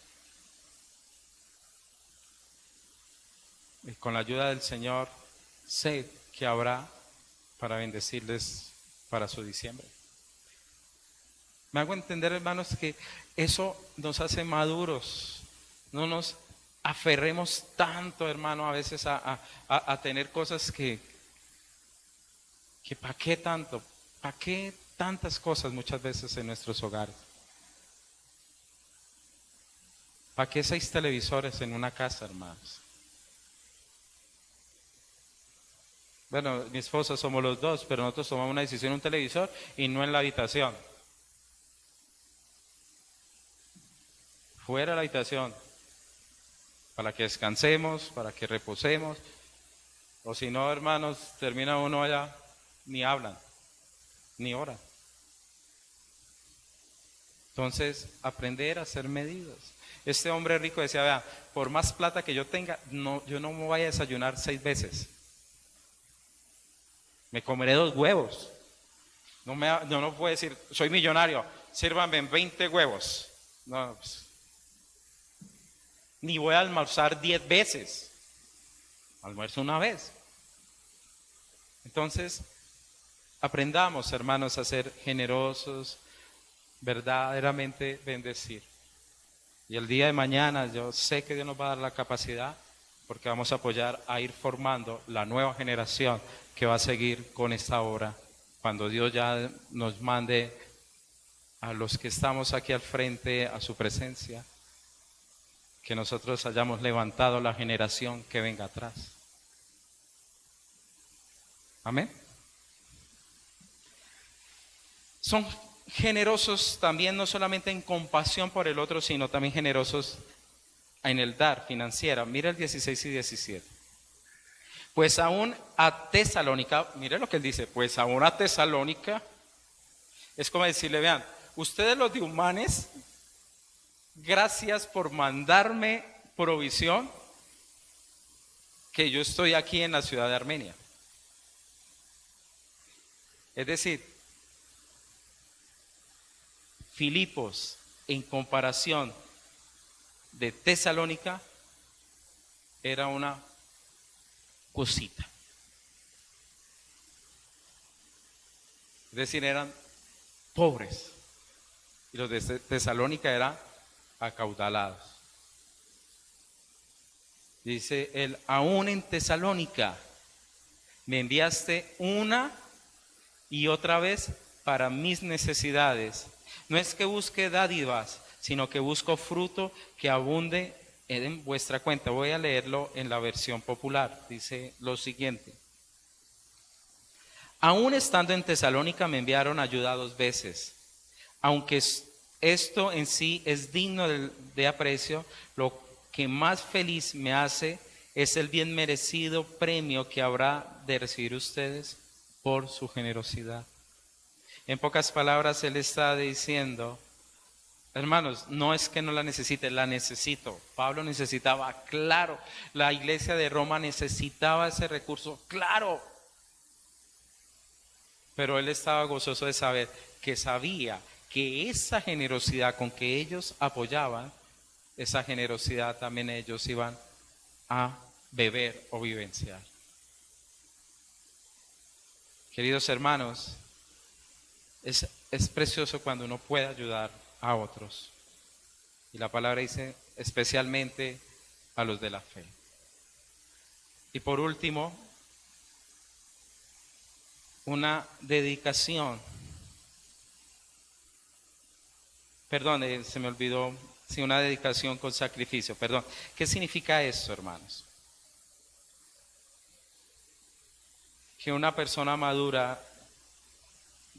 Y con la ayuda del Señor, sé que habrá para bendecirles para su diciembre. Me hago entender, hermanos, que eso nos hace maduros. No nos aferremos tanto, hermano, a veces a tener cosas que ¿para qué tanto? ¿Para qué tantas cosas muchas veces en nuestros hogares? ¿Para qué 6 televisores en una casa, hermanos? Bueno, mi esposa somos los dos, pero nosotros tomamos una decisión en un televisor y no en la habitación. Fuera de la habitación, para que descansemos, para que reposemos. O si no, hermanos, termina uno allá, ni hablan, ni oran. Entonces, aprender a ser medidos. Este hombre rico decía, vea, por más plata que yo tenga, no, yo no me voy a desayunar 6 veces. Me comeré 2 huevos. No puedo decir, soy millonario, sírvanme 20 huevos. No, pues, ni voy a almorzar 10 veces. Almuerzo una vez. Entonces, aprendamos, hermanos, a ser generosos, verdaderamente bendecir. Y el día de mañana yo sé que Dios nos va a dar la capacidad, porque vamos a apoyar a ir formando la nueva generación que va a seguir con esta obra. Cuando Dios ya nos mande a los que estamos aquí al frente a su presencia, que nosotros hayamos levantado la generación que venga atrás. Amén. Son generosos también, no solamente en compasión por el otro, sino también generosos en el dar financiera. Mira el 16 y 17. Pues aún a Tesalónica, mire lo que él dice, pues aún a Tesalónica, es como decirle, vean, ustedes los de Humanes, gracias por mandarme provisión, que yo estoy aquí en la ciudad de Armenia. Es decir, Filipos, en comparación de Tesalónica, era una cosita. Es decir, eran pobres. Y los de Tesalónica eran acaudalados. Dice él, aún en Tesalónica me enviaste una y otra vez para mis necesidades. No es que busque dádivas, sino que busco fruto que abunde en vuestra cuenta. Voy a leerlo en la versión popular. Dice lo siguiente. Aún estando en Tesalónica me enviaron ayuda 2 veces. Aunque esto en sí es digno de aprecio, lo que más feliz me hace es el bien merecido premio que habrá de recibir ustedes por su generosidad. En pocas palabras, él está diciendo, hermanos, no es que no la necesite, la necesito. Pablo necesitaba, claro, la iglesia de Roma necesitaba ese recurso, claro. Pero él estaba gozoso de saber que sabía que esa generosidad con que ellos apoyaban, esa generosidad también ellos iban a beber o vivenciar. Queridos hermanos, es precioso cuando uno puede ayudar a otros. Y la palabra dice especialmente a los de la fe. Y por último, una dedicación. Perdón, se me olvidó. Sí, una dedicación con sacrificio. Perdón. ¿Qué significa esto, hermanos? Que una persona madura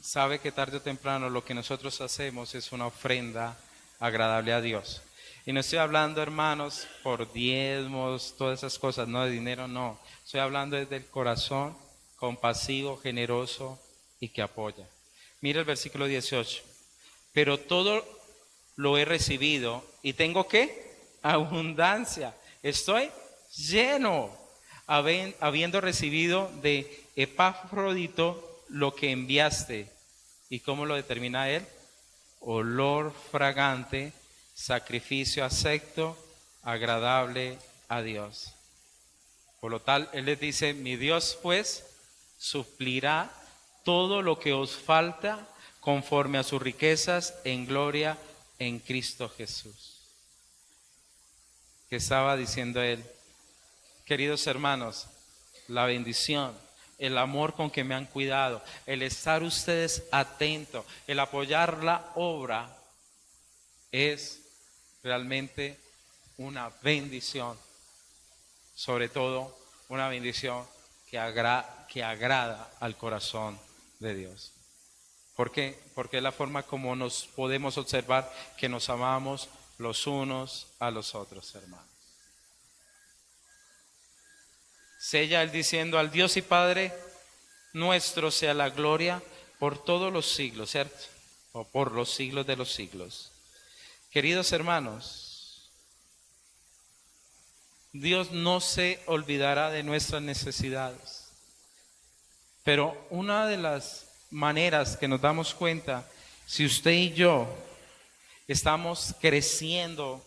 sabe que tarde o temprano lo que nosotros hacemos es una ofrenda agradable a Dios. Y no estoy hablando, hermanos, por diezmos, todas esas cosas, no de dinero, no. Estoy hablando desde el corazón compasivo, generoso y que apoya. Mira el versículo 18. Pero todo lo he recibido y tengo ¿qué? Abundancia. Estoy lleno, habiendo recibido de Epafrodito lo que enviaste. ¿Y cómo lo determina él? Olor fragante, sacrificio acepto, agradable a Dios. Por lo tal, él les dice, mi Dios pues suplirá todo lo que os falta conforme a sus riquezas en gloria en Cristo Jesús. ¿Qué estaba diciendo él? Queridos hermanos, la bendición, el amor con que me han cuidado, el estar ustedes atentos, el apoyar la obra, es realmente una bendición. Sobre todo, una bendición que agrada al corazón de Dios. ¿Por qué? Porque es la forma como nos podemos observar que nos amamos los unos a los otros, hermanos. Sella él diciendo: al Dios y Padre nuestro sea la gloria por todos los siglos, ¿cierto? O por los siglos de los siglos. Queridos hermanos, Dios no se olvidará de nuestras necesidades. Pero una de las maneras que nos damos cuenta, si usted y yo estamos creciendo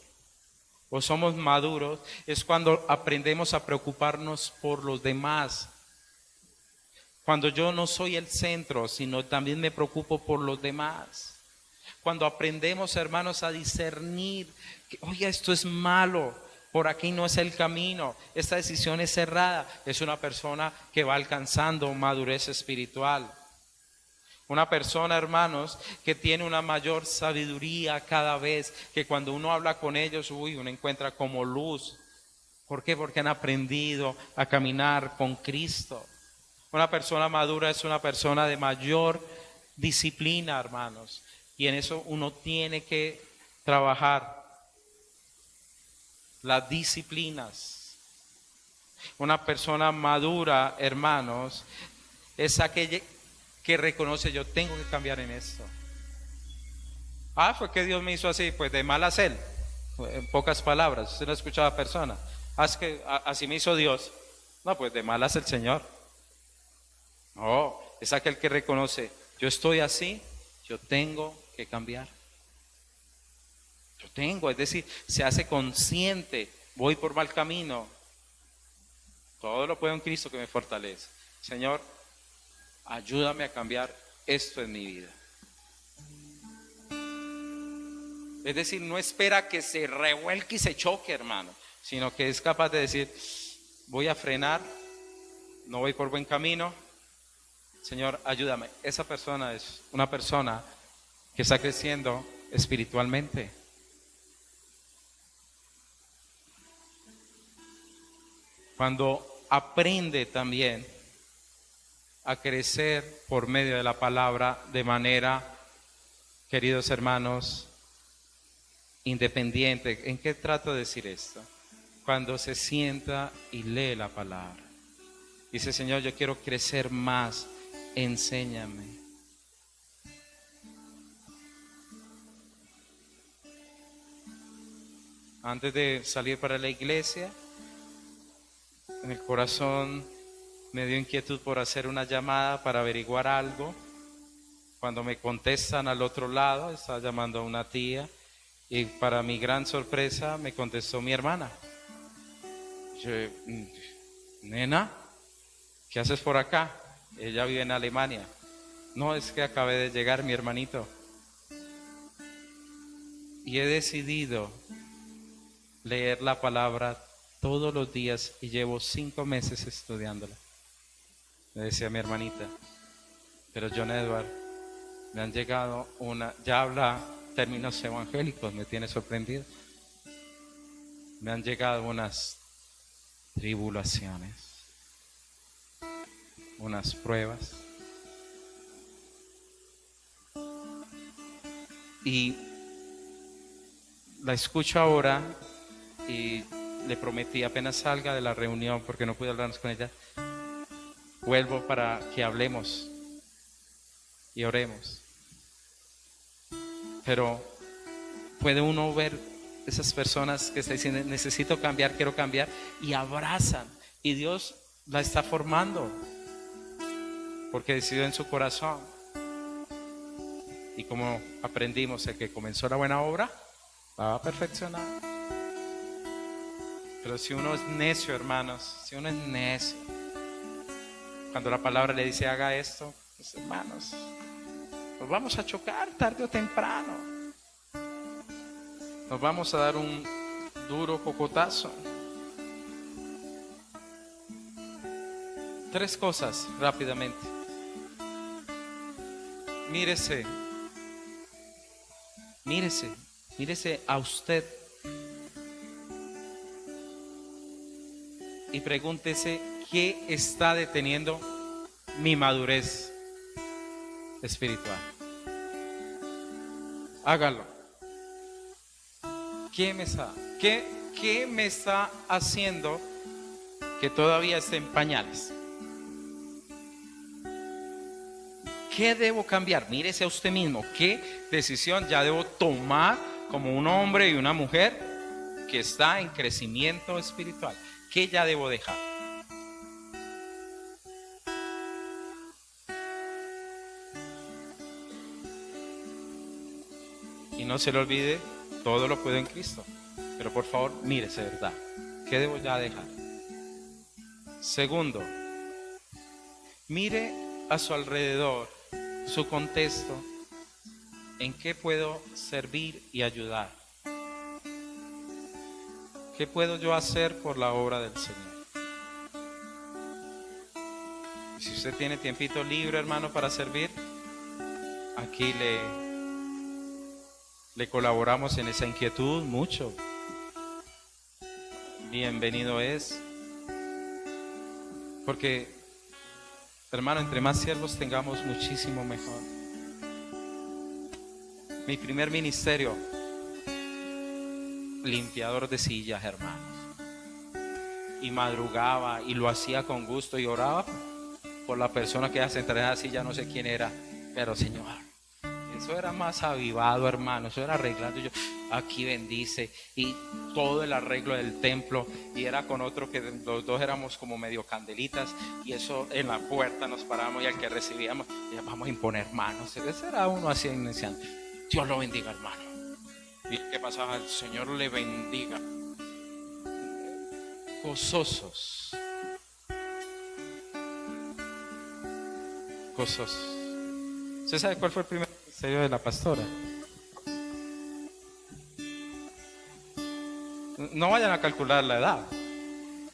o somos maduros, es cuando aprendemos a preocuparnos por los demás. Cuando yo no soy el centro, sino también me preocupo por los demás. Cuando aprendemos, hermanos, a discernir que, oye, esto es malo, por aquí no es el camino, esta decisión es errada, es una persona que va alcanzando madurez espiritual. Una persona, hermanos, que tiene una mayor sabiduría cada vez, que cuando uno habla con ellos, uno encuentra como luz. ¿Por qué? Porque han aprendido a caminar con Cristo. Una persona madura es una persona de mayor disciplina, hermanos. Y en eso uno tiene que trabajar las disciplinas. Una persona madura, hermanos, es aquella que reconoce: yo tengo que cambiar en esto. Fue que Dios me hizo así, pues de malas él. En pocas palabras, usted no escuchaba a persona. Es que así me hizo Dios. No, pues de malas el Señor. No, es aquel que reconoce: yo estoy así, yo tengo que cambiar. Es decir, se hace consciente: voy por mal camino. Todo lo puedo en Cristo que me fortalece. Señor, ayúdame a cambiar esto en mi vida. Es decir, no espera que se revuelque y se choque, hermano, sino que es capaz de decir: voy a frenar, no voy por buen camino. Señor, ayúdame. Esa persona es una persona que está creciendo espiritualmente. Cuando aprende también a crecer por medio de la palabra de manera, queridos hermanos, independiente. ¿En qué trato de decir esto? Cuando se sienta y lee la palabra. Dice: Señor, yo quiero crecer más, enséñame. Antes de salir para la iglesia, en el corazón me dio inquietud por hacer una llamada para averiguar algo. Cuando me contestan al otro lado, estaba llamando a una tía, y para mi gran sorpresa me contestó mi hermana. Yo, nena, ¿qué haces por acá? Ella vive en Alemania. No, es que acabé de llegar, mi hermanito. Y he decidido leer la palabra todos los días y llevo 5 meses estudiándola. Me decía mi hermanita: pero John Edward, me han llegado ya habla términos evangélicos, me tiene sorprendido. Me han llegado unas tribulaciones, unas pruebas. Y la escucho ahora y le prometí apenas salga de la reunión, porque no pude hablar con ella, vuelvo para que hablemos y oremos. Pero puede uno ver esas personas que están diciendo: necesito cambiar, quiero cambiar, y abrazan, y Dios la está formando porque decidió en su corazón. Y como aprendimos, el que comenzó la buena obra la va a perfeccionar. Pero si uno es necio, hermanos, si uno es necio, cuando la palabra le dice: haga esto, pues, hermanos, nos vamos a chocar tarde o temprano. Nos vamos a dar un duro cocotazo. 3 cosas rápidamente. Mírese a usted. y pregúntese qué está deteniendo mi madurez espiritual. Hágalo. ¿Qué me está haciendo que todavía esté en pañales? ¿Qué debo cambiar? Mírese a usted mismo. ¿Qué decisión ya debo tomar como un hombre y una mujer que está en crecimiento espiritual? ¿Qué ya debo dejar? Y no se le olvide, todo lo puedo en Cristo. Pero por favor, mírese, ¿verdad? ¿Qué debo ya dejar? Segundo, mire a su alrededor, su contexto, en qué puedo servir y ayudar. ¿Qué puedo yo hacer por la obra del Señor? Y si usted tiene tiempito libre, hermano, para servir, aquí le colaboramos en esa inquietud mucho. Bienvenido es. Porque, hermano, entre más siervos tengamos, muchísimo mejor. Mi primer ministerio, limpiador de sillas, hermanos. Y madrugaba y lo hacía con gusto y oraba por la persona que se entregaba así, ya no sé quién era, pero Señor, eso era más avivado, hermano, eso era arreglando. Yo aquí bendice y todo el arreglo del templo, y era con otro que los dos éramos como medio candelitas, y eso en la puerta nos paramos y al que recibíamos, ya vamos a imponer manos. Ese era uno así iniciando. Dios lo bendiga, hermano. Y el que pasaba, el Señor le bendiga. Gozosos. Gozosos. ¿Usted sabe cuál fue el primer ministerio de la pastora? No vayan a calcular la edad.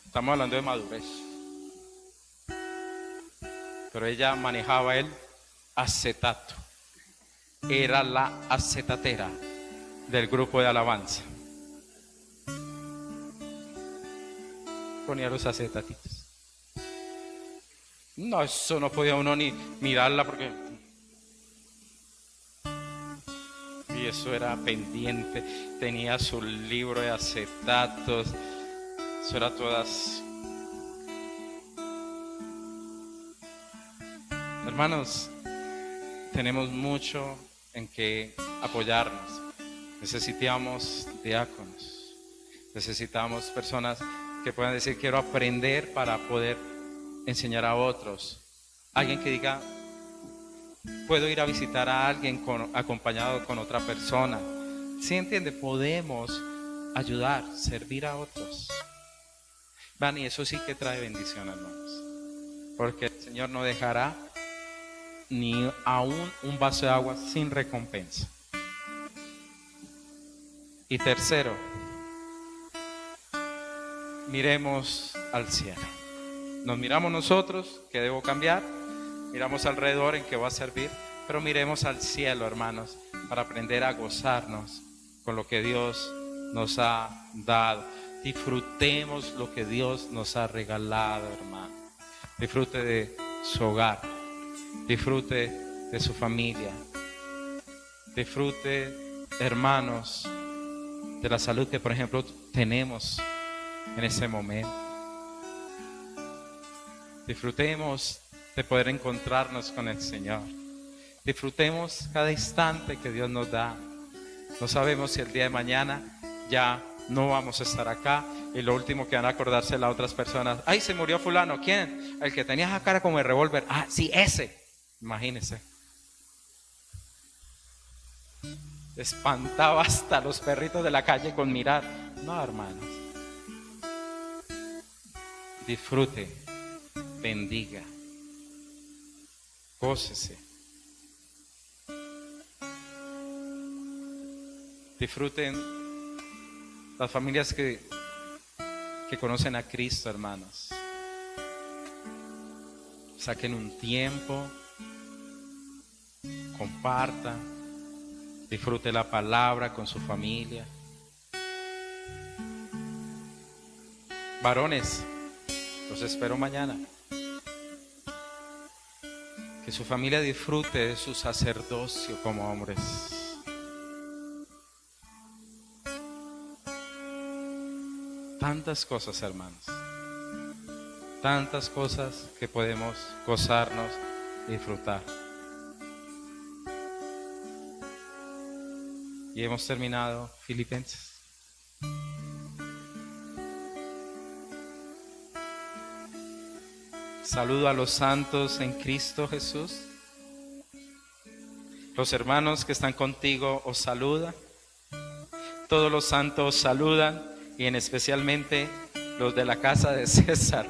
Estamos hablando de madurez. Pero ella manejaba el acetato. Era la acetatera del grupo de alabanza. Ponía los acetatitos. No, eso no podía uno ni mirarla porque... Y eso era pendiente. Tenía su libro de acetatos. Eso era todas... Hermanos, tenemos mucho en que apoyarnos. Necesitamos diáconos. Necesitamos personas que puedan decir, quiero aprender para poder enseñar a otros. Alguien que diga, puedo ir a visitar a alguien acompañado con otra persona. ¿Sí entiende? Podemos ayudar, servir a otros. Van, y eso sí que trae bendición, hermanos. Porque el Señor no dejará ni aún un vaso de agua sin recompensa. Y tercero, miremos al cielo. Nos miramos nosotros, ¿qué debo cambiar? Miramos alrededor, ¿en qué va a servir? Pero miremos al cielo, hermanos, para aprender a gozarnos con lo que Dios nos ha dado. Disfrutemos lo que Dios nos ha regalado, hermano. Disfrute de su hogar. Disfrute de su familia. Disfrute, hermanos, de la salud que, por ejemplo, tenemos en ese momento. Disfrutemos de poder encontrarnos con el Señor. Disfrutemos cada instante que Dios nos da. No sabemos si el día de mañana ya no vamos a estar acá y lo último que van a acordarse las otras personas, ay, se murió fulano. ¿Quién? El que tenía esa cara como el revólver. Ah, sí, ese. Imagínense. Espantaba hasta los perritos de la calle con mirar. No, hermanos. Disfrute, bendiga, gócese. Disfruten las familias que conocen a Cristo, hermanos. Saquen un tiempo, compartan, disfrute la palabra con su familia. Varones, Los espero mañana. Que su familia disfrute de su sacerdocio como hombres. Tantas cosas, hermanos. Tantas cosas que podemos gozarnos y disfrutar. Y hemos terminado Filipenses. Saludo a los santos en Cristo Jesús. Los hermanos que están contigo os saludan. Todos los santos saludan, y en especialmente los de la casa de César.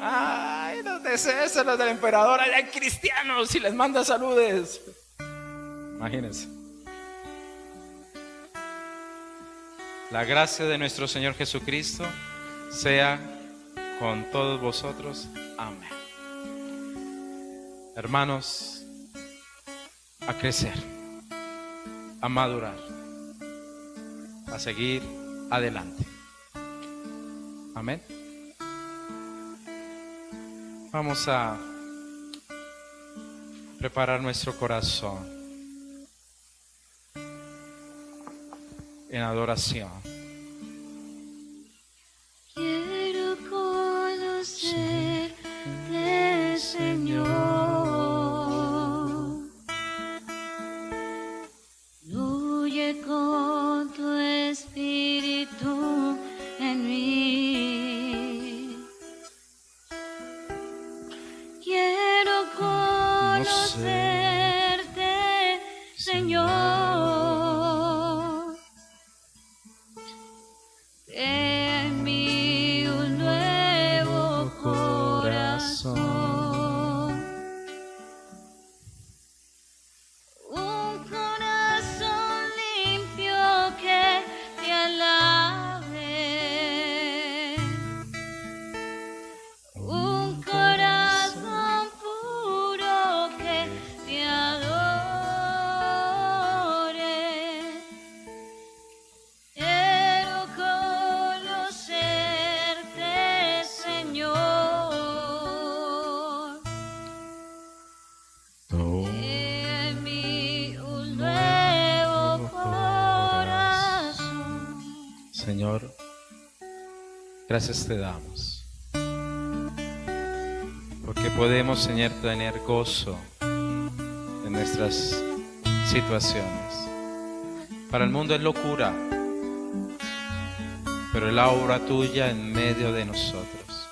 Ay, los de César, los del emperador, allá hay cristianos y les manda saludes. Imagínense. La gracia de nuestro Señor Jesucristo sea con todos vosotros. Amén. Hermanos, a crecer, a madurar, a seguir adelante. Amén. Vamos a preparar nuestro corazón en adoración. Quiero conocerte, Señor. Fluye con tu espíritu en mí. Quiero conocerte, Señor. En mí un nuevo corazón, un corazón limpio que te alabe, un corazón puro que te adore. Quiero conocerte, Señor. En mí un nuevo corazón. Señor, gracias te damos, porque podemos, Señor, tener gozo en nuestras situaciones. Para el mundo es locura, pero es la obra tuya en medio de nosotros.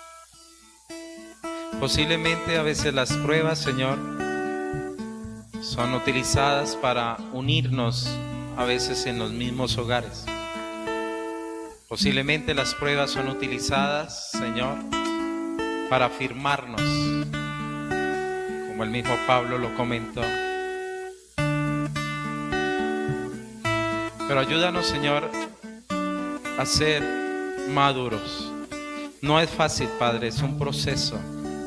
Posiblemente a veces las pruebas, Señor, son utilizadas para unirnos a veces en los mismos hogares. Posiblemente las pruebas son utilizadas, Señor, para afirmarnos, como el mismo Pablo lo comentó. Pero ayúdanos, Señor, a ser maduros. No es fácil, Padre, es un proceso,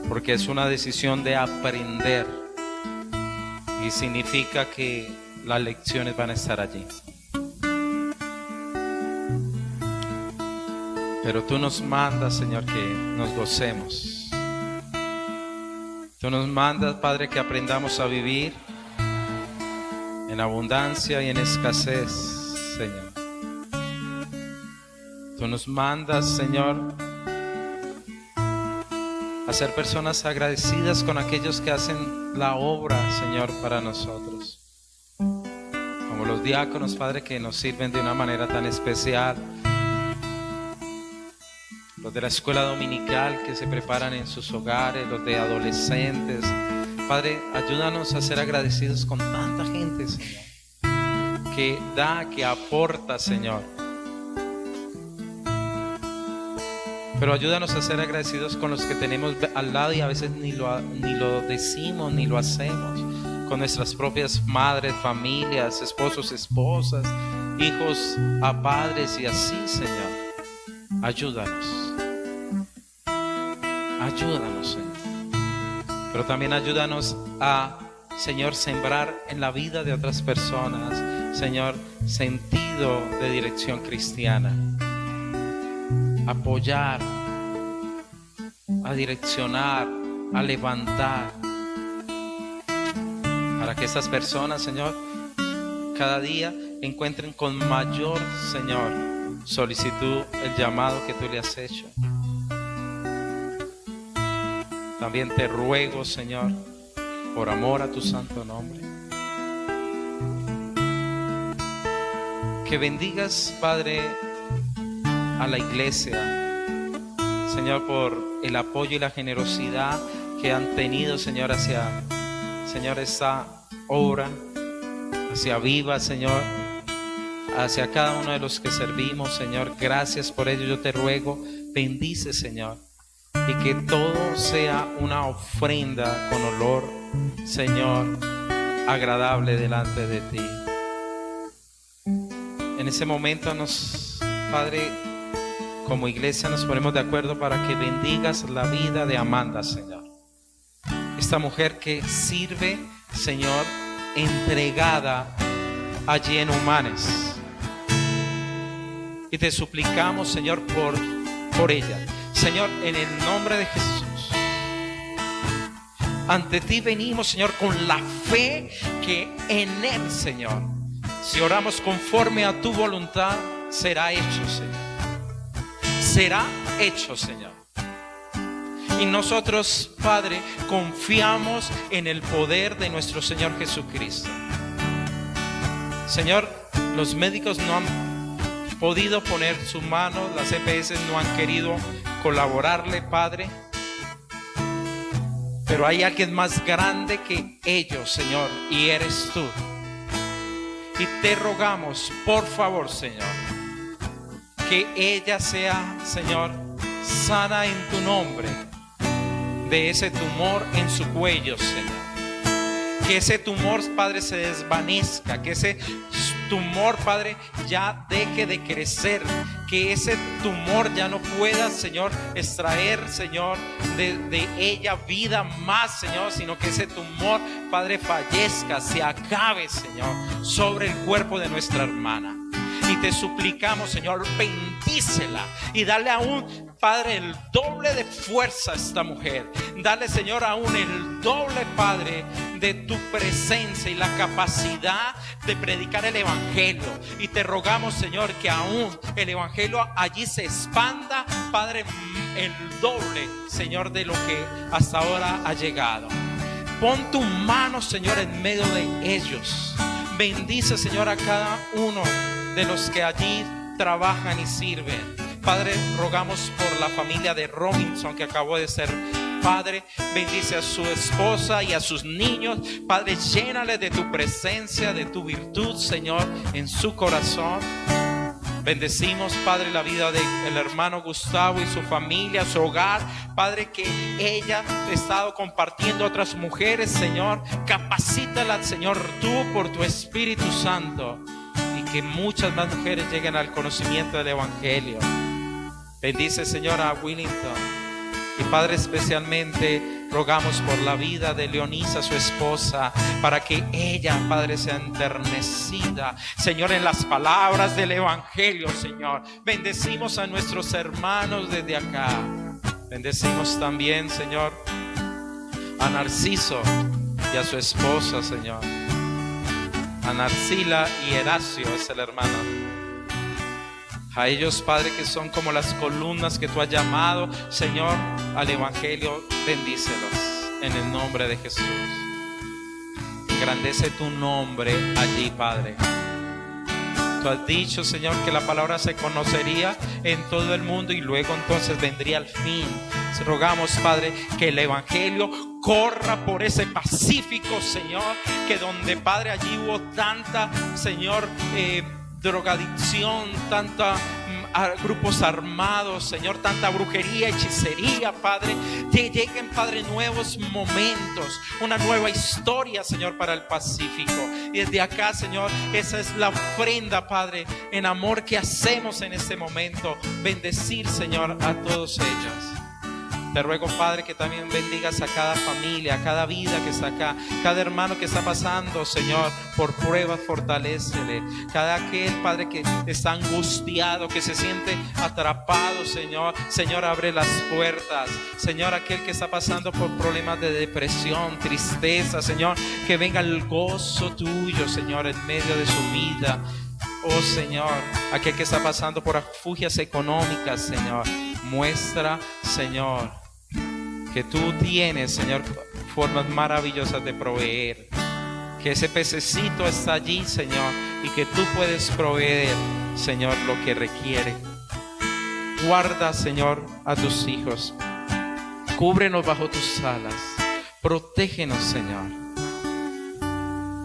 porque es una decisión de aprender, y significa que las lecciones van a estar allí. Pero tú nos mandas, Señor, que nos gocemos. Tú nos mandas, Padre, que aprendamos a vivir en abundancia y en escasez, Señor. Tú nos mandas, Señor, a ser personas agradecidas con aquellos que hacen la obra, Señor, para nosotros. Como los diáconos, Padre, que nos sirven de una manera tan especial. Los de la escuela dominical que se preparan en sus hogares, los de adolescentes. Padre, ayúdanos a ser agradecidos con tanta gente, Señor, que da, que aporta, Señor. Pero ayúdanos a ser agradecidos con los que tenemos al lado y a veces ni lo decimos, ni lo hacemos. Con nuestras propias madres, familias, esposos, esposas, hijos a padres y así, Señor. Ayúdanos. Ayúdanos, Señor. Pero también ayúdanos a, Señor, sembrar en la vida de otras personas, Señor, sentido de dirección cristiana. Apoyar a direccionar, a levantar, para que esas personas, Señor, cada día encuentren con mayor, Señor, solicitud el llamado que tú le has hecho. También te ruego, Señor, por amor a tu santo nombre, que bendigas, Padre, a la iglesia, Señor, por el apoyo y la generosidad que han tenido, Señor, hacia, Señor, esta obra, hacia Viva, Señor, hacia cada uno de los que servimos, Señor. Gracias por ello. Yo te ruego, bendice, Señor, y que todo sea una ofrenda con olor, Señor, agradable delante de ti. En ese momento Padre, como iglesia nos ponemos de acuerdo para que bendigas la vida de Amanda, Señor. Esta mujer que sirve, Señor, entregada allí en Humanes. Y te suplicamos, Señor, por ella. Señor, en el nombre de Jesús, ante ti venimos, Señor, con la fe que en Él, Señor, si oramos conforme a tu voluntad, será hecho, Señor. Será hecho, Señor. Y nosotros, Padre, confiamos en el poder de nuestro Señor Jesucristo. Señor, los médicos no han podido poner su mano, las EPS no han querido colaborarle, Padre, pero hay alguien más grande que ellos, Señor, y eres tú. Y te rogamos, por favor, Señor, que ella sea, Señor, sana en tu nombre de ese tumor en su cuello, Señor. Que ese tumor, Padre, se desvanezca, que ese tumor, Padre, ya deje de crecer, que ese tumor ya no pueda, Señor, extraer, Señor, de ella vida más, Señor, sino que ese tumor, Padre, fallezca, se acabe, Señor, sobre el cuerpo de nuestra hermana. Y te suplicamos, Señor, bendícela y dale aún, Padre, el doble de fuerza a esta mujer. Dale, Señor, aún el doble, Padre, de tu presencia y la capacidad de predicar el Evangelio. Y te rogamos, Señor, que aún el Evangelio allí se expanda, Padre, el doble, Señor, de lo que hasta ahora ha llegado. Pon tu mano, Señor, en medio de ellos. Bendice, Señor, a cada uno de los que allí trabajan y sirven. Padre, rogamos por la familia de Robinson que acabó de ser padre. Bendice a su esposa y a sus niños. Padre, llénale de tu presencia, de tu virtud, Señor, en su corazón. Bendecimos, Padre, la vida del hermano Gustavo y su familia, su hogar. Padre, que ella ha estado compartiendo a otras mujeres, Señor. Capacítala, Señor, tú por tu Espíritu Santo. Y que muchas más mujeres lleguen al conocimiento del Evangelio. Bendice, Señor, a Willington. Y Padre, especialmente rogamos por la vida de Leonisa, su esposa, para que ella, Padre, sea enternecida, Señor, en las palabras del Evangelio, Señor. Bendecimos a nuestros hermanos desde acá. Bendecimos también, Señor, a Narciso y a su esposa, Señor. A Narcila y Eracio es el hermano. A ellos, Padre, que son como las columnas que tú has llamado, Señor, al Evangelio, bendícelos en el nombre de Jesús. Engrandece tu nombre allí, Padre. Tú has dicho, Señor, que la palabra se conocería en todo el mundo y luego entonces vendría el fin. Rogamos, Padre, que el Evangelio corra por ese Pacífico, Señor, que donde, Padre, allí hubo tanta, Señor, drogadicción, tanta grupos armados, Señor, tanta brujería, hechicería, Padre, que lleguen, Padre, nuevos momentos, una nueva historia, Señor, para el Pacífico. Y desde acá, Señor, esa es la ofrenda, Padre, en amor que hacemos en este momento, bendecir, Señor, a todos ellos. Te ruego, Padre, que también bendigas a cada familia, a cada vida que está acá, cada hermano que está pasando, Señor, por pruebas, fortalécele. Cada aquel, Padre, que está angustiado, que se siente atrapado, Señor, Señor, abre las puertas. Señor, aquel que está pasando por problemas de depresión, tristeza, Señor, que venga el gozo tuyo, Señor, en medio de su vida. Oh Señor, aquel que está pasando por afugias económicas, Señor, muestra, Señor, que tú tienes, Señor, formas maravillosas de proveer. Que ese pececito está allí, Señor, y que tú puedes proveer, Señor, lo que requiere. Guarda, Señor, a tus hijos. Cúbrenos bajo tus alas. Protégenos, Señor,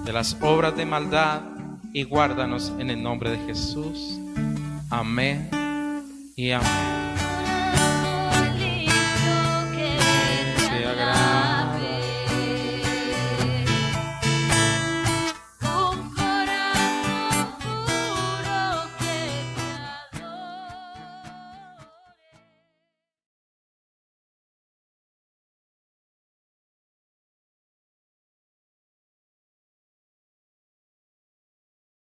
de las obras de maldad y guárdanos en el nombre de Jesús. Amén y amén.